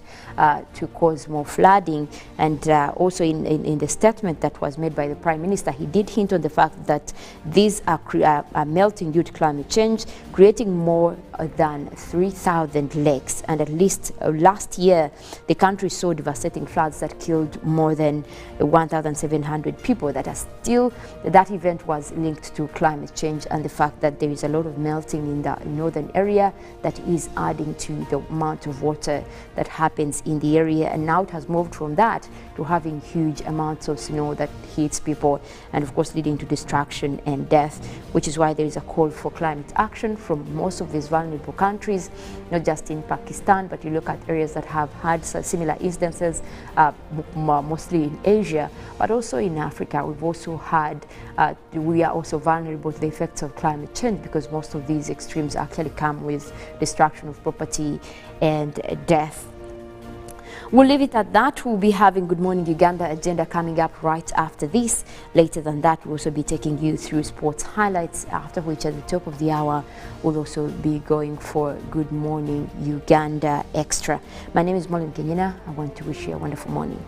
more flooding. And also in the statement that was made by the Prime Minister, he did hint on the fact that these are melting due to climate change, creating more than 3,000 lakes. And at least last year, the country saw devastating floods that killed more than 1,700 people. That event was linked to climate change and the fact that there is a lot of melting in the northern area that is adding to the amount of water that happens in the area. And now it has moved from that to having huge amounts of snow that hits people and of course leading to destruction and death, which is why there is a call for climate action from most of these vulnerable countries, not just in Pakistan, but you look at areas that have had similar instances, mostly in Asia, but also in Africa. We've also had, we are also vulnerable to the effects of climate change because most of these extremes actually come with destruction of property and death. We'll leave it at that. We'll be having Good Morning Uganda agenda coming up right after this. Later than that, we'll also be taking you through sports highlights, after which at the top of the hour, we'll also be going for Good Morning Uganda Extra. My name is Mollen, Kenyena. I want to wish you a wonderful morning.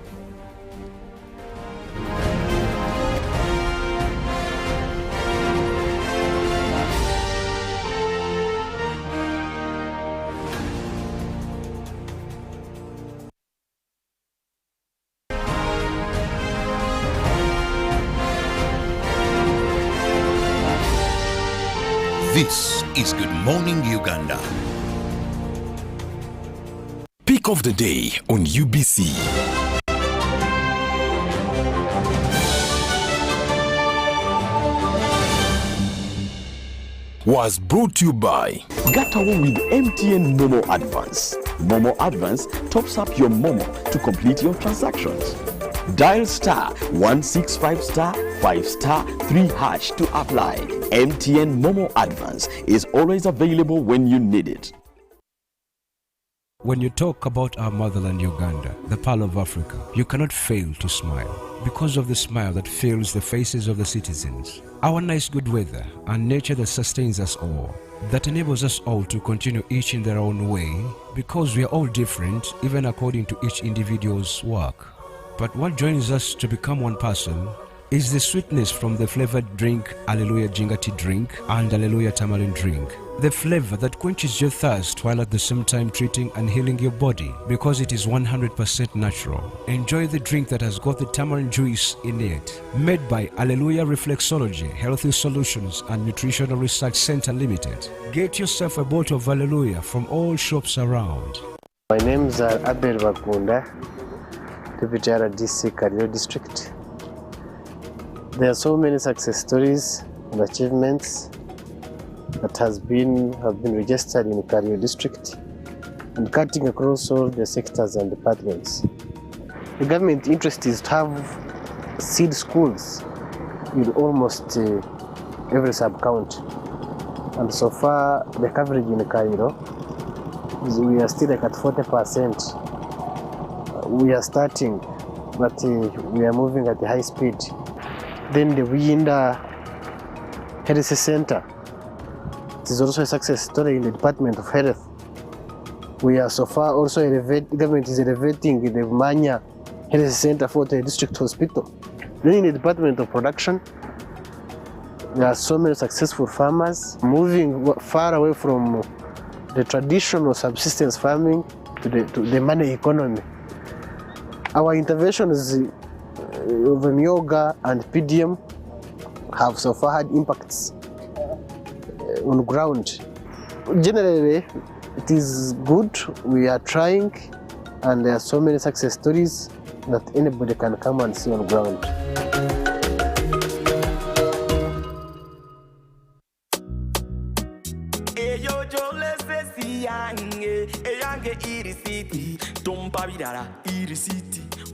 This is Good Morning Uganda. Pick of the day on UBC. Was brought to you by Get away with MTN Momo Advance. Momo Advance tops up your Momo to complete your transactions. Dial *165*5*3# to apply. MTN Momo Advance is always available when you need it. When you talk about our motherland Uganda, the Pearl of Africa, you cannot fail to smile because of the smile that fills the faces of the citizens. Our nice good weather and nature that sustains us all, that enables us all to continue each in their own way because we are all different even according to each individual's work. But what joins us to become one person is the sweetness from the flavored drink Alleluia Jingati drink and Alleluia Tamarind drink. The flavor that quenches your thirst while at the same time treating and healing your body because it is 100% natural. Enjoy the drink that has got the tamarind juice in it. Made by Alleluia Reflexology, Healthy Solutions and Nutritional Research Center Limited. Get yourself a bottle of Alleluia from all shops around. My name is Nkunda, Deputy RDC KIrabo District. There are so many success stories and achievements that have been registered in KIrabo District and cutting across all the sectors and departments. The government interest is to have seed schools in almost every sub-county. And so far, the coverage in KIrabo, we are still like at 40%. We are starting, but we are moving at a high speed. Then the Uganda Health Center, it is also a success story in the Department of Health. We are so far also the government is elevating the Manya Health Center for the district hospital. Then in the Department of Production, there are so many successful farmers moving far away from the traditional subsistence farming to the money economy. Our interventions of Myoga and PDM have so far had impacts on ground. Generally, it is good. We are trying, and there are so many success stories that anybody can come and see on ground.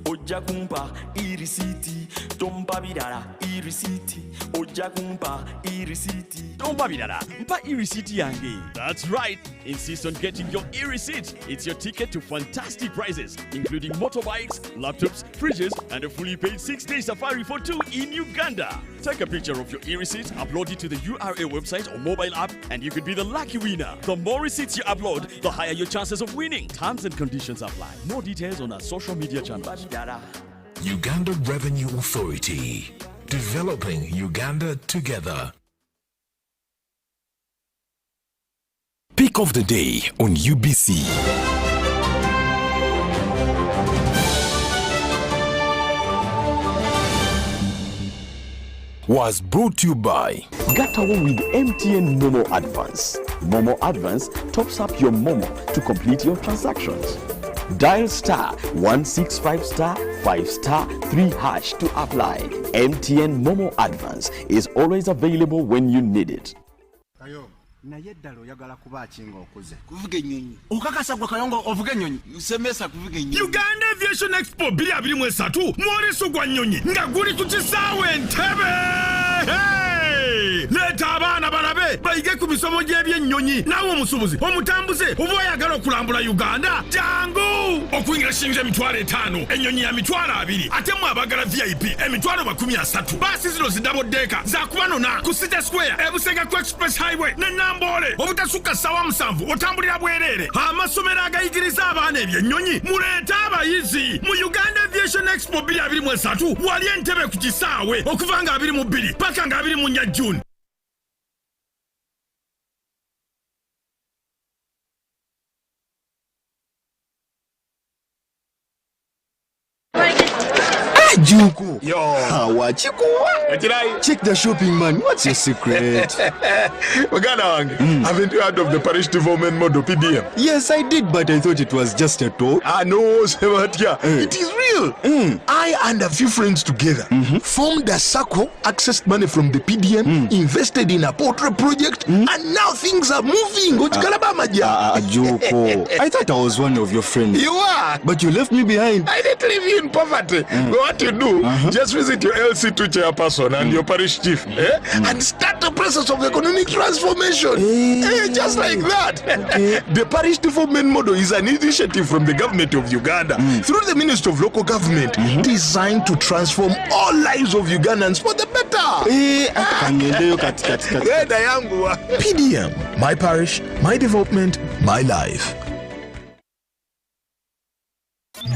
Ojja kumpa irisiti tompa bidala irisiti ojja kumpa irisiti tompa bidala mpa irisiti yange. That's right, Insist on getting your e-receipt. It's your ticket to fantastic prizes, including motorbikes, laptops, fridges, and a fully paid 6-day safari for 2 in Uganda. Take a picture of your e-receipt, upload it to the URA website or mobile app, and you could be the lucky winner. The more receipts you upload, the higher your chances of winning. Terms and conditions apply. More details on our social media channels. Uganda Revenue Authority. Developing Uganda together. Pick of the day on UBC. Was brought to you by Get away with MTN Momo Advance. Momo Advance tops up your Momo to complete your transactions. Dial *165*5*3# to apply. MTN Momo Advance is always available when you need it. naye ddala oyagala kuba akinga okuze kuvuga ennyonyi okakasa gwe kayongo ovuga ennyonyi usemesa kuvuga ennyonyi Uganda Aviation Expo 2023 mwoleso gwa nnyonyi nga guli ku kisaawe Entebbe. Leta abaana balabe bayige ku misomo gy'ebyennyonyi nawe omusubuzi omutambuze oba oyagala okulambula Uganda jangu okuyingira shinja emitwalo 5 ennyonyi ya mitwalo 2 ate mwe abagala VIP emitwalo 30 basi zino zidaboddeeka zakubanona ku City Square ebusega ku Express Highway ne Nambole obutasukka ssaawa 7 otambulira bwereere amasomero agayigiriza abaana ebyennyonyi muleeta abayizi mu Uganda Aviation Expo 2023 wali Entebbe ku kisaawe okuva nga 22 paka nga 24 June. Juku. Yo. Check the shopping, man. What's your secret? Haven't you heard of the parish development model PDM? Yes, I did, but I thought it was just a talk. No, Sebatia. It is real. I and a few friends together formed a circle, accessed money from the PDM, invested in a portrait project, and now things are moving. Juku. I thought I was one of your friends. You are. But you left me behind. I didn't leave you in poverty. What you do, just visit your LC2 chairperson and your parish chief and start the process of economic transformation. Just like that. The parish development model is an initiative from the government of Uganda through the Ministry of Local Government designed to transform all lives of Ugandans for the better. PDM, my parish, my development, my life.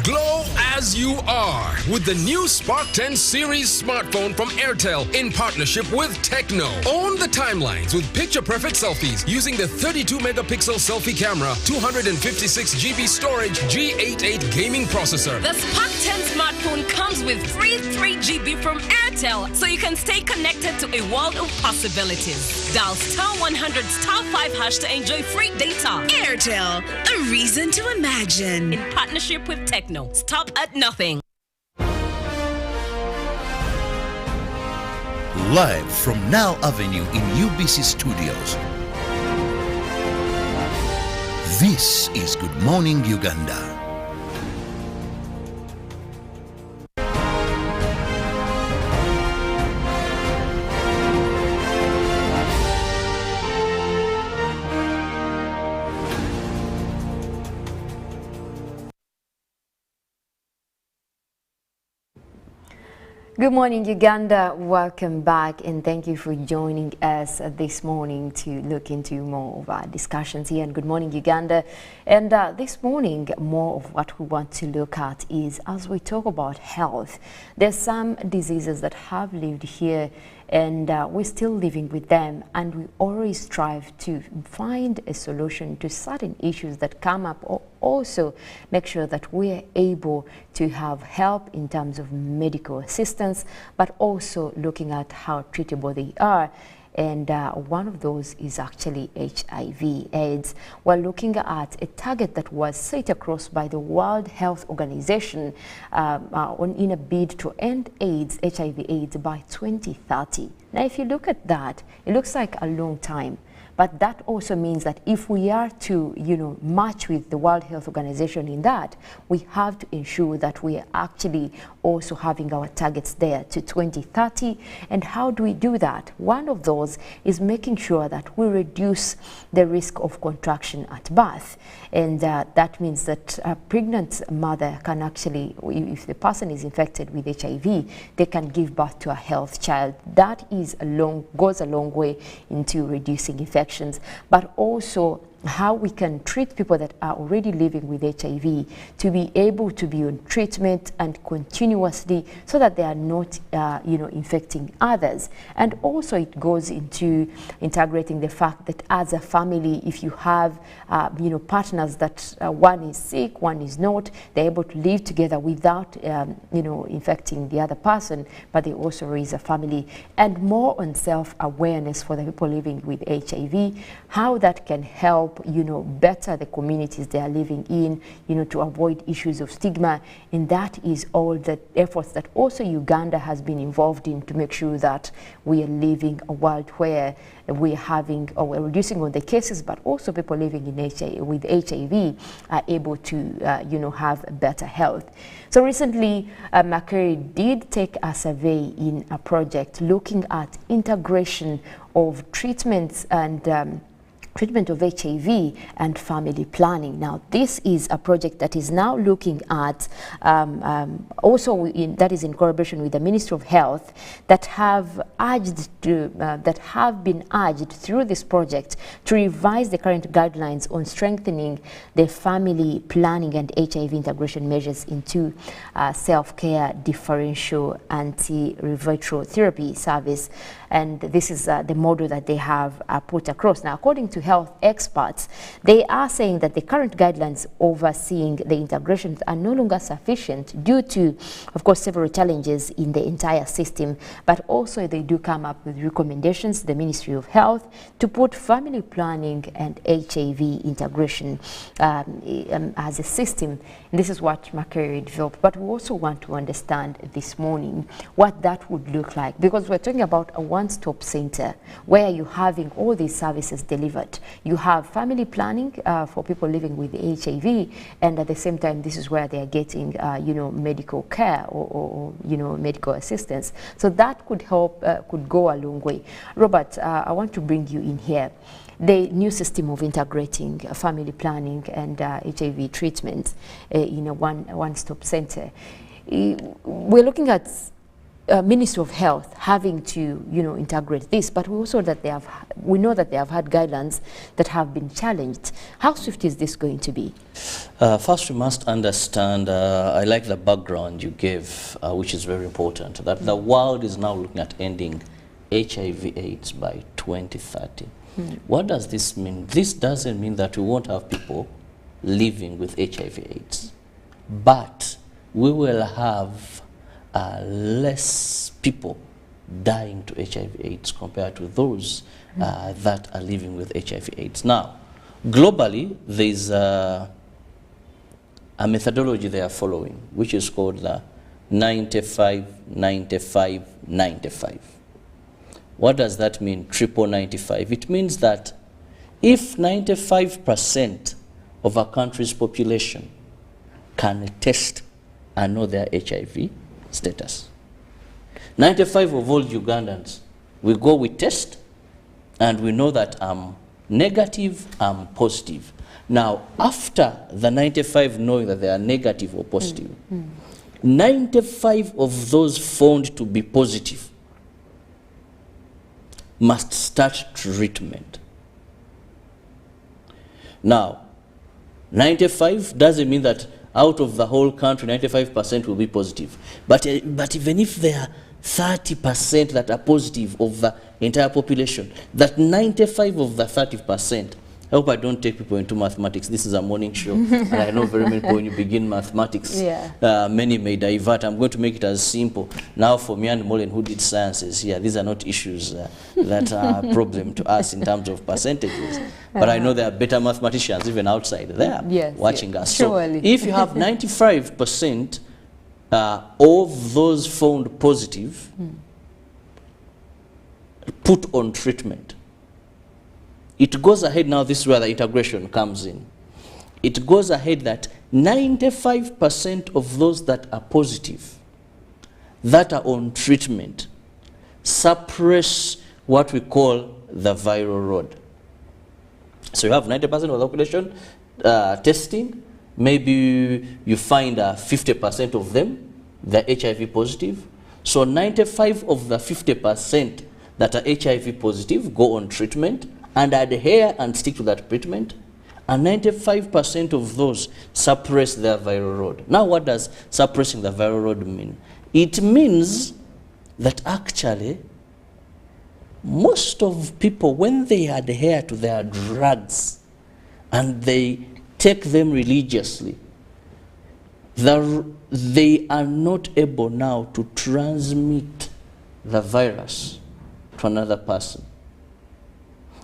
Glow as you are with the new Spark 10 series smartphone from Airtel in partnership with Techno. Own the timelines with picture-perfect selfies using the 32-megapixel selfie camera, 256GB storage, G88 gaming processor. The Spark 10 smartphone comes with free 3GB from Airtel, so you can stay connected to a world of possibilities. Dial *100*5# to enjoy free data. Airtel, a reason to imagine. In partnership with Techno. Stop at nothing. Live from Now Avenue in UBC Studios. This is Good Morning Uganda. Good morning, Uganda. Welcome back, and thank you for joining us this morning to look into more of our discussions here. And good morning, Uganda. And this morning, more of what we want to look at is, as we talk about health, there's some diseases that have lived here, and we're still living with them, and we always strive to find a solution to certain issues that come up, or also make sure that we're able to have help in terms of medical assistance, but also looking at how treatable they are. And one of those is actually HIV/AIDS. We're looking at a target that was set across by the World Health Organization in a bid to end AIDS, HIV/AIDS by 2030. Now, if you look at that, it looks like a long time. But that also means that if we are to, match with the World Health Organization in that, we have to ensure that we are actually also having our targets there to 2030. And how do we do that? One of those is making sure that we reduce the risk of contraction at birth. And that means that a pregnant mother can actually, if the person is infected with HIV, they can give birth to a healthy child. That is goes a long way into reducing infections, but also how we can treat people that are already living with HIV to be able to be on treatment and continuously so that they are not, infecting others. And also it goes into integrating the fact that as a family, if you have, partners that one is sick, one is not, they're able to live together without, infecting the other person, but they also raise a family. And more on self-awareness for the people living with HIV, how that can help better the communities they are living in, to avoid issues of stigma. And that is all the efforts that also Uganda has been involved in to make sure that we are living a world where we're reducing on the cases, but also people living with HIV are able to, have better health. So recently, Makeri did take a survey in a project looking at integration of treatments and treatment of HIV and family planning. Now, this is a project that is now looking at, that is in collaboration with the Ministry of Health, that have been urged through this project to revise the current guidelines on strengthening the family planning and HIV integration measures into self-care differential antiretroviral therapy service. And this is the model that they have put across. Now, according to health experts, they are saying that the current guidelines overseeing the integrations are no longer sufficient due to, of course, several challenges in the entire system. But also they do come up with recommendations, the Ministry of Health, to put family planning and HIV integration as a system. And this is what Makeri developed. But we also want to understand this morning what that would look like, because we're talking about a one-stop center where you're having all these services delivered. You have family planning for people living with HIV, and at the same time, this is where they are getting, medical care or medical assistance. So that could help, could go a long way. Robert, I want to bring you in here. The new system of integrating family planning and HIV treatment in a one-stop center. We're looking at Ministry of Health having to, integrate this, but we also we know that they have had guidelines that have been challenged. How swift is this going to be? First, we must understand. I like the background you gave, which is very important. That the world is now looking at ending HIV/AIDS by 2030. What does this mean? This doesn't mean that we won't have people living with HIV/AIDS, but we will have less people dying to HIV/AIDS compared to those that are living with HIV/AIDS. Now, globally, there's a methodology they are following, which is called the 95-95-95. What does that mean, triple 95? It means that if 95% of a country's population can test and know their HIV status, 95 of all Ugandans, we go, we test, and we know that I'm negative, I'm positive. Now, after the 95 knowing that they are negative or positive, 95 of those found to be positive must start treatment. Now, 95 doesn't mean that out of the whole country, 95% will be positive. But even if there are 30% that are positive of the entire population, that 95 of the 30%, I hope I don't take people into mathematics. This is a morning show, and I know very many people, when you begin mathematics, many may divert. I'm going to make it as simple. Now, for me and Mollen, who did sciences, these are not issues that are a problem to us in terms of percentages. But I know there are better mathematicians even outside there watching us. Surely. So if you have 95% of those found positive put on treatment, it goes ahead now, this is where the integration comes in. It goes ahead that 95% of those that are positive, that are on treatment, suppress what we call the viral load. So you have 90% of the population testing, maybe you find 50% of them, they're HIV positive. So 95 of the 50% that are HIV positive go on treatment and adhere and stick to that treatment, and 95% of those suppress their viral load. Now what does suppressing the viral load mean? It means that actually most of people, when they adhere to their drugs and they take them religiously, they are not able now to transmit the virus to another person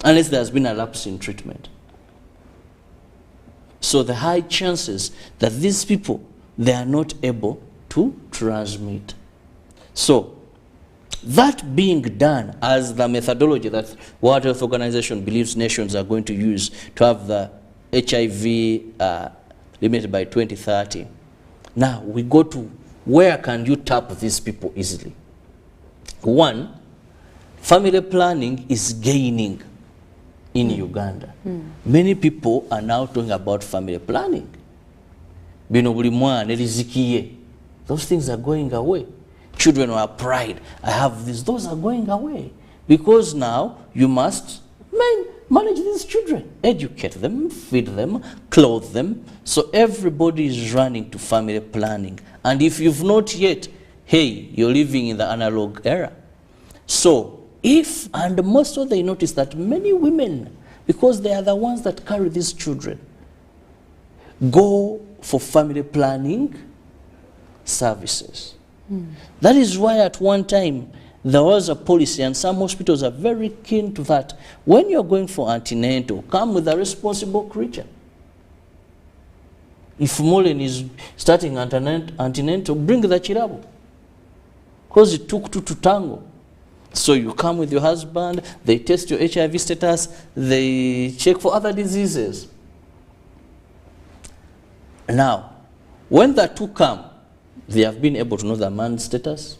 unless there has been a lapse in treatment. So the high chances that these people, they are not able to transmit. So that being done as the methodology that World Health Organization believes nations are going to use to have the HIV limited by 2030. Now we go to where can you tap these people easily? One, family planning is gaining in Uganda. Many people are now talking about family planning. Those things are going away. Children are pride. I have this. Those are going away. Because now you must manage these children. Educate them, feed them, clothe them. So everybody is running to family planning. And if you've not yet, hey, you're living in the analog era. So and most of they notice that many women, because they are the ones that carry these children, go for family planning services. That is why at one time there was a policy, and some hospitals are very keen to that. When you're going for antenatal, come with a responsible creature. If Mollen is starting antenatal, bring the KIrabo, because it took two to tango. So you come with your husband, they test your HIV status, they check for other diseases. Now, when the two come, they have been able to know the man's status,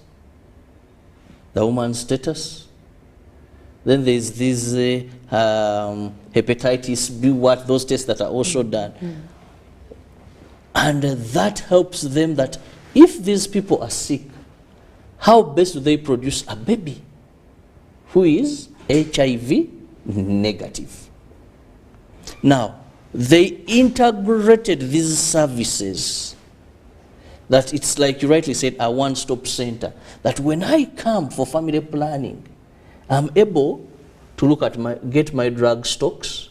the woman's status. Then there's this hepatitis B, those tests that are also done. And that helps them that if these people are sick, how best do they produce a baby who is HIV negative? Now, they integrated these services. That it's like you rightly said, a one-stop center. That when I come for family planning, I'm able to look at get my drug stocks.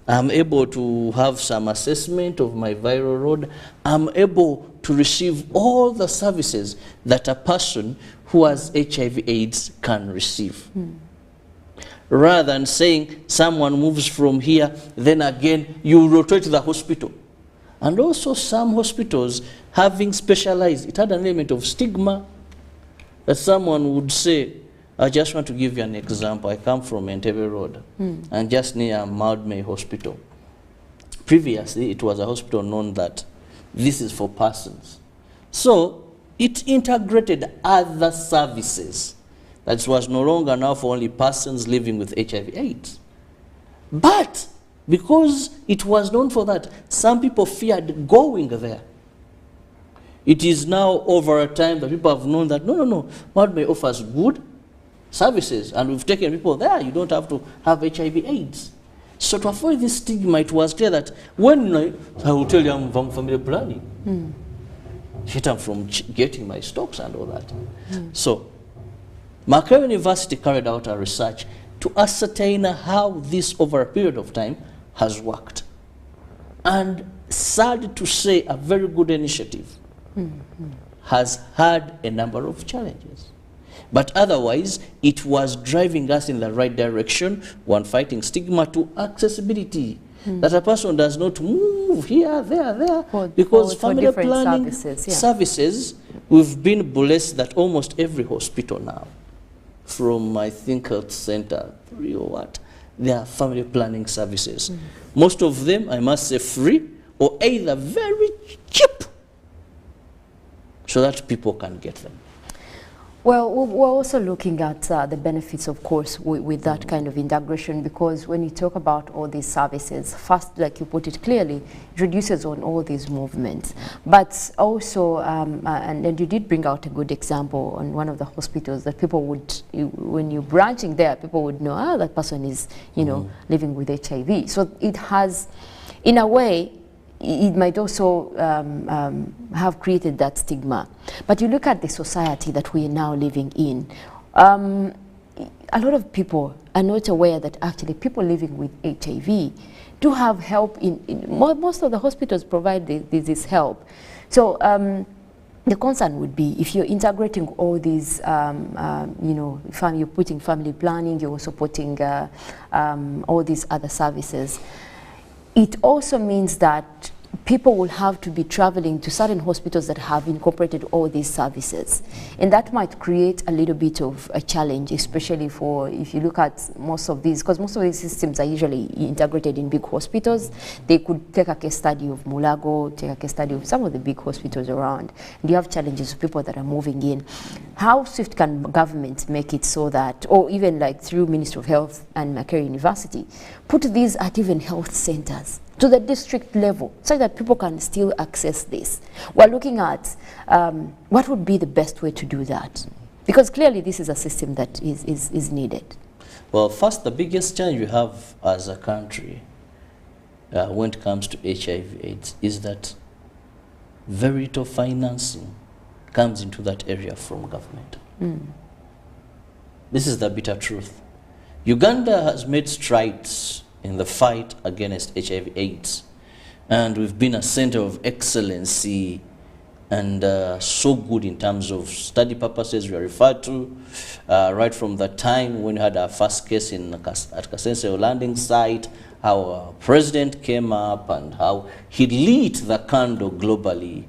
I'm able to have some assessment of my viral load. I'm able to receive all the services that a person who has HIV/AIDS can receive. Rather than saying someone moves from here, then again you rotate to the hospital. And also some hospitals having specialized, it had an element of stigma that someone would say, I just want to give you an example. I come from Entebbe Road and just near Maldmay Hospital. Previously, it was a hospital known that this is for persons. So it integrated other services. That was no longer now for only persons living with HIV/AIDS. But because it was known for that, some people feared going there. It is now over a time that people have known that no, Maldmay offers good services, and we've taken people there. You don't have to have HIV/AIDS. So to avoid this stigma, it was clear that when I will tell you I'm from family planning, shit, I'm from getting my stocks and all that. So Makerere University carried out a research to ascertain how this over a period of time has worked. And sad to say, a very good initiative has had a number of challenges. But otherwise, it was driving us in the right direction, one fighting stigma to accessibility. That a person does not move here, there, because family planning services, we've been blessed that almost every hospital now, from I think health center, 3 or what, their family planning services. Most of them, I must say, free or either very cheap so that people can get them. Well, we're also looking at the benefits, of course, with that kind of integration, because when you talk about all these services, first, like you put it clearly, it reduces on all these movements. But also, and you did bring out a good example on one of the hospitals that people would, when you're branching there, people would know, ah, that person is, you know, living with HIV. So it has, in a way, it might also have created that stigma. But you look at the society that we are now living in, a lot of people are not aware that actually people living with HIV do have help most of the hospitals provide this help. So the concern would be if you're integrating all these, you know, you're putting family planning, you're also putting all these other services. It also means that people will have to be traveling to certain hospitals that have incorporated all these services. And that might create a little bit of a challenge, especially for, if you look at most of these, because most of these systems are usually integrated in big hospitals. They could take a case study of Mulago, take a case study of some of the big hospitals around. And you have challenges of people that are moving in. How swift can government make it so that, or even like through Ministry of Health and Makerere University, put these at even health centers to the district level so that people can still access this? We're looking at what would be the best way to do that, because clearly this is a system that is needed. Well, first, the biggest challenge we have as a country when it comes to HIV/AIDS is that very little financing comes into that area from government. This is the bitter truth. Uganda has made strides in the fight against HIV/AIDS, and we've been a center of excellency and so good in terms of study purposes we are referred to, right from the time when we had our first case at Kasense landing site, how our president came up and how he lit the candle globally.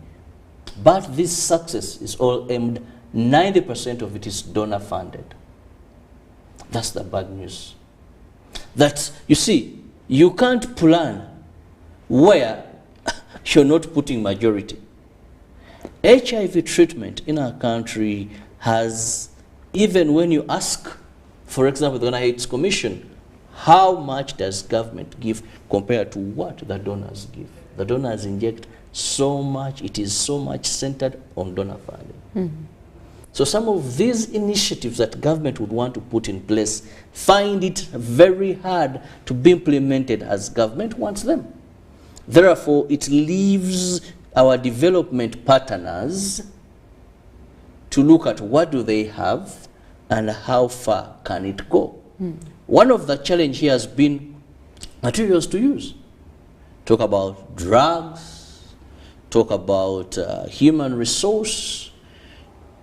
But this success is all aimed, 90% of it is donor funded. That's the bad news. That, you see, you can't plan where you're not putting majority. HIV treatment in our country has, even when you ask, for example, the Ghana AIDS Commission, how much does government give compared to what the donors give? The donors inject so much, it is so much centered on donor funding. So some of these initiatives that government would want to put in place find it very hard to be implemented as government wants them. Therefore, it leaves our development partners to look at what do they have and how far can it go. One of the challenge here has been materials to use. Talk about drugs, talk about human resource,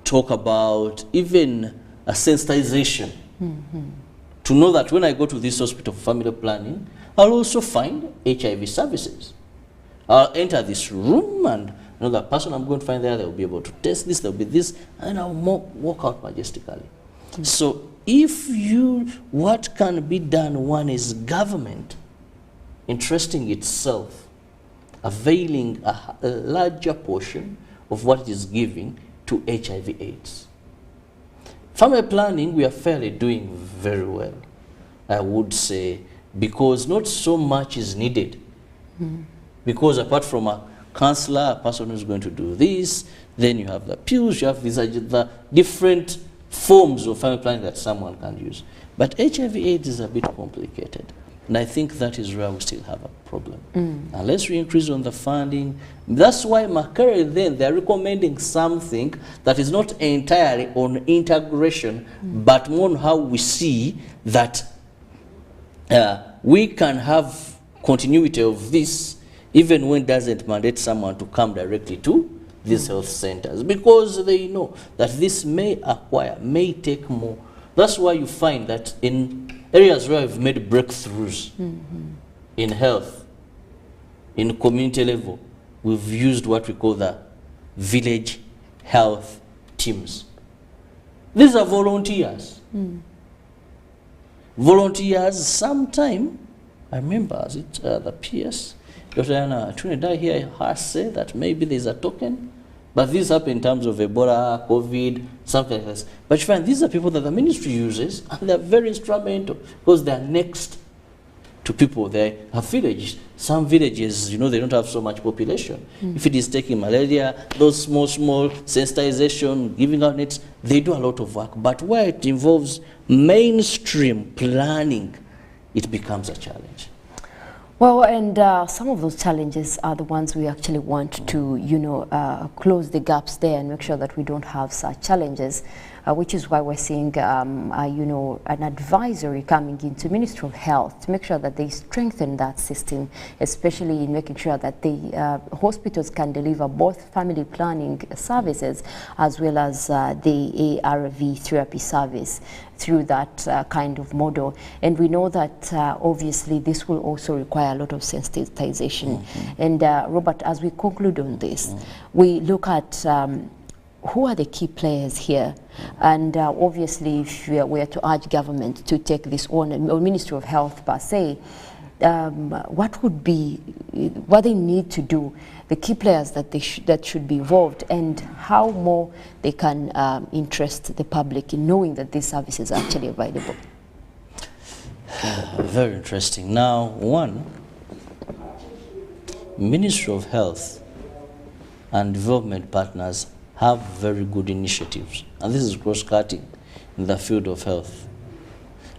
talk about even a sensitization. To know that when I go to this hospital for family planning, I'll also find HIV services. I'll enter this room and another person I'm going to find there, they'll be able to test this, there'll be this, and I'll walk out majestically. So if what can be done, one is government interesting itself, availing a larger portion of what it is giving to HIV/AIDS. Family planning, we are fairly doing very well, I would say, because not so much is needed. Because apart from a counselor, a person who's going to do this, then you have the pews, you have these the different forms of family planning that someone can use. But HIV/AIDS is a bit complicated. And I think that is where we still have a problem. Unless we increase on the funding, that's why Makerere then, they're recommending something that is not entirely on integration, but more on how we see that we can have continuity of this even when it doesn't mandate someone to come directly to these health centers, because they know that this may take more. That's why you find that in areas where we've made breakthroughs in health, in community level, we've used what we call the village health teams. These are volunteers. volunteers sometime. I remember, as it the PS, Dr. Anna Trinidad here has said that maybe there's a token, but this happened in terms of Ebola, COVID, something like this. But you find these are people that the ministry uses, and they're very instrumental because they're next to people. They have villages. Some villages, you know, they don't have so much population. If it is taking malaria, those small sensitization, giving out nets, they do a lot of work. But where it involves mainstream planning, it becomes a challenge. Well, and some of those challenges are the ones we actually want to, you know, close the gaps there and make sure that we don't have such challenges, which is why we're seeing, you know, an advisory coming into Ministry of Health to make sure that they strengthen that system, especially in making sure that the hospitals can deliver both family planning services as well as the ARV therapy service through that kind of model. And we know that obviously this will also require a lot of sensitization. And Robert, as we conclude on this, we look at who are the key players here? And obviously if we are to urge government to take this on, or Ministry of Health per se, what would be, what they need to do, the key players that that should be involved, and how more they can interest the public in knowing that these services are actually available? Very interesting. Now, one, Ministry of Health and development partners have very good initiatives, and this is cross-cutting in the field of health.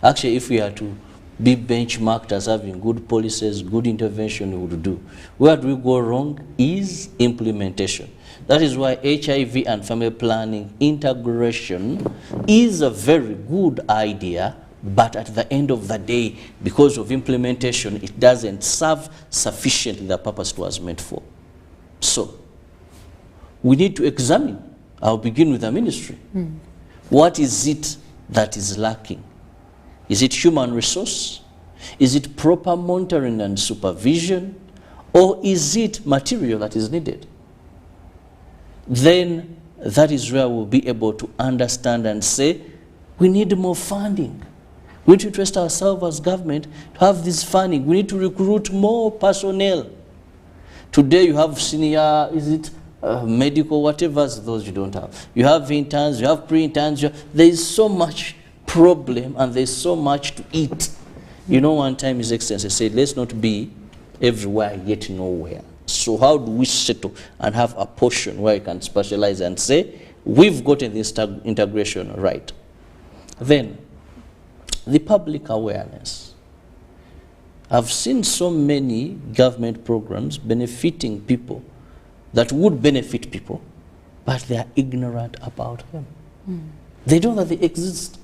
Actually, if we are to be benchmarked as having good policies, good intervention, we would do. Where do we go wrong is implementation. That is why HIV and family planning integration is a very good idea, but at the end of the day, because of implementation, it doesn't serve sufficiently the purpose it was meant for. So, we need to examine. I'll begin with the ministry. What is it that is lacking? Is it human resource? Is it proper monitoring and supervision? Or is it material that is needed? Then that is where we'll be able to understand and say, we need more funding. We need to trust ourselves as government to have this funding. We need to recruit more personnel. Today you have senior, medical, whatever those you don't have. You have interns, you have pre-interns. There is so much problem and there's so much to eat. You know, one time His Excellency said, let's not be everywhere yet nowhere. So how do we settle and have a portion where you can specialize and say, we've gotten this integration right? Then, the public awareness. I've seen so many government programs benefiting people that would benefit people, but they are ignorant about them. They don't know that they exist.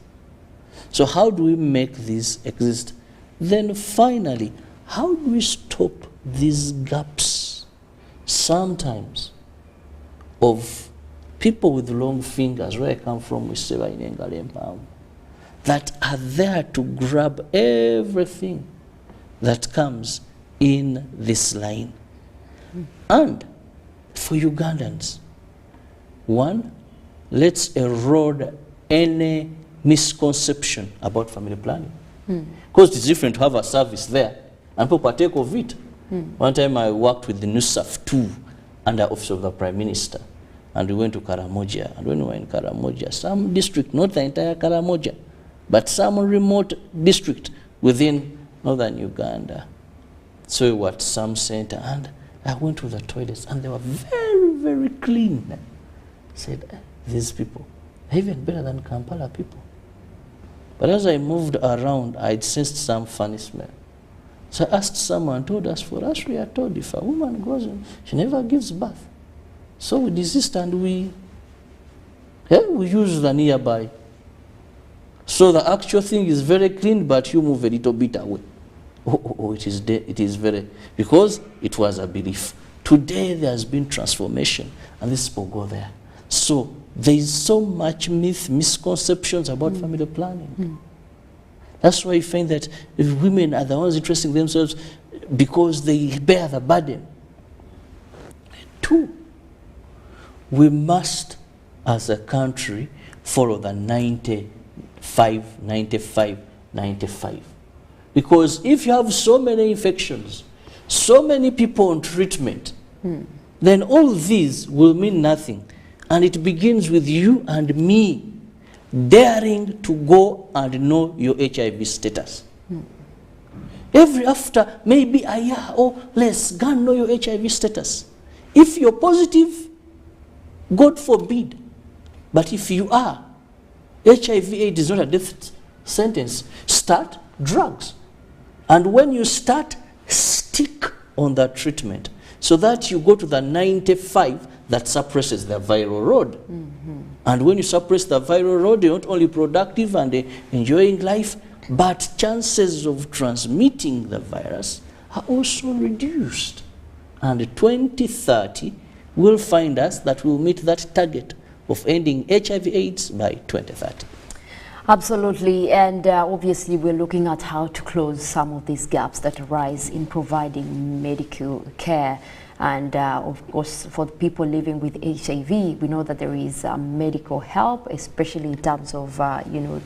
So how do we make this exist? Then finally, how do we stop these gaps sometimes of people with long fingers, where I come from, we say that are there to grab everything that comes in this line? And for Ugandans, one, let's erode any misconception about family planning. Because it's different to have a service there and people partake of it. One time I worked with the NUSAF 2 under Office of the Prime Minister, and we went to Karamoja. And when we were in Karamoja, some district, not the entire Karamoja, but some remote district within northern Uganda. So we were at some center, and I went to the toilets, and they were very, very clean. I said, these people are even better than Kampala people. But as I moved around, I sensed some funny smell. So I asked someone, told us, for us, we are told if a woman goes in, she never gives birth. So we desist and we use the nearby. So the actual thing is very clean, but you move a little bit away. It is very, because it was a belief. Today there has been transformation, and these people go there. So there is so much misconceptions about family planning. That's why you find that if women are the ones interesting themselves because they bear the burden. Two, we must, as a country, follow the 95 95. Because if you have so many infections, so many people on treatment, then all these will mean nothing. And it begins with you and me daring to go and know your HIV status. Every after maybe a year or less, go and know your HIV status. If you're positive, God forbid. But if you are, HIV/AIDS is not a death sentence. Start drugs. And when you start, stick on that treatment so that you go to the 95 that suppresses the viral load. And when you suppress the viral load, you're not only productive and enjoying life, but chances of transmitting the virus are also reduced. And 2030 will find us that we'll meet that target of ending HIV/AIDS by 2030. Absolutely, and obviously we're looking at how to close some of these gaps that arise in providing medical care. And of course, for the people living with HIV, we know that there is medical help, especially in terms of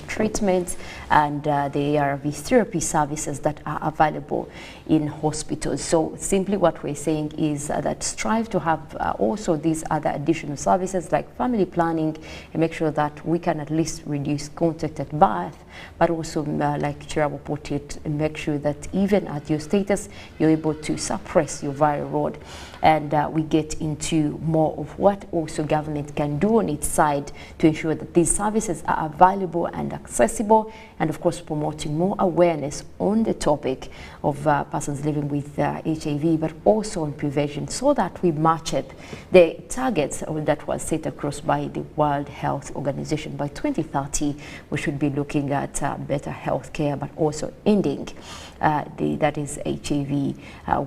treatment and the ARV therapy services that are available in hospitals. So simply what we're saying is that strive to have also these other additional services like family planning and make sure that we can at least reduce contact at birth, but also like KIrabo put it, make sure that even at your status, you're able to suppress your viral load. And we get into more of what also government can do on its side to ensure that these services are available and accessible, and of course promoting more awareness on the topic of persons living with HIV, but also on prevention, so that we match up the targets that was set across by the World Health Organization. By 2030, we should be looking at better health care, but also ending that is HIV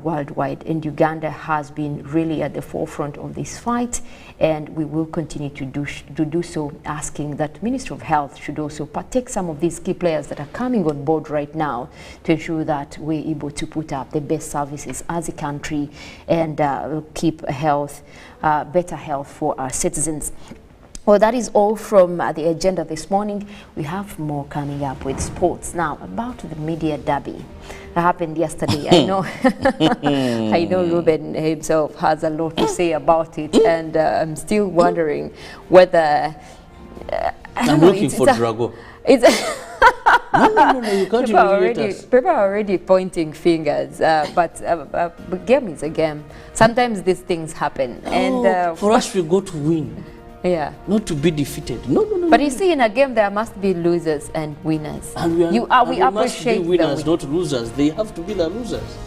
worldwide. And Uganda has been really at the forefront of this fight, and we will continue to do so, asking that Ministry of Health should also partake some of these key players that are coming on board right now to ensure that we're able to put up the best services as a country and keep health, better health for our citizens. Well, that is all from the agenda this morning. We have more coming up with sports. Now, about the media derby that happened yesterday. I know I know Ruben himself has a lot to say about it, and I'm still wondering whether... I'm looking for Drago. It's no, you can't people are already pointing fingers, but the game is a game. Sometimes these things happen. And for us, we go to win. Yeah. Not to be defeated. No. But you see, in a game, there must be losers and winners. And we appreciate must be winners, not losers. They have to be the losers.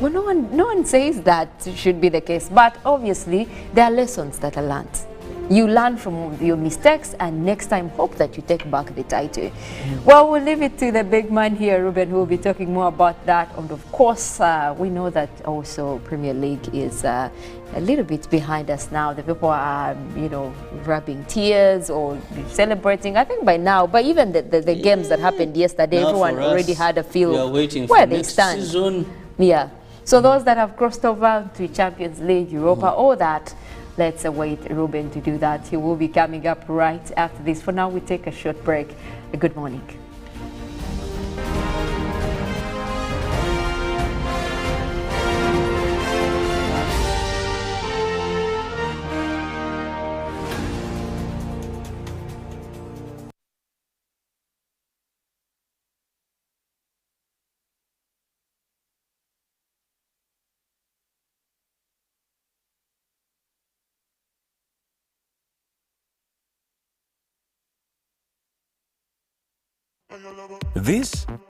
Well, no one says that should be the case. But obviously, there are lessons that are learned. You learn from your mistakes, and next time hope that you take back the title. Well, we'll leave it to the big man here, Ruben, who will be talking more about that. And of course, we know that also Premier League is a little bit behind us now. The people are, rubbing tears or celebrating. I think by now, but even the games that happened yesterday, everyone already had a feel where they stand. Season. Yeah. So those that have crossed over to Champions League, Europa, all that, let's await Ruben to do that. He will be coming up right after this. For now, we take a short break. Good morning. This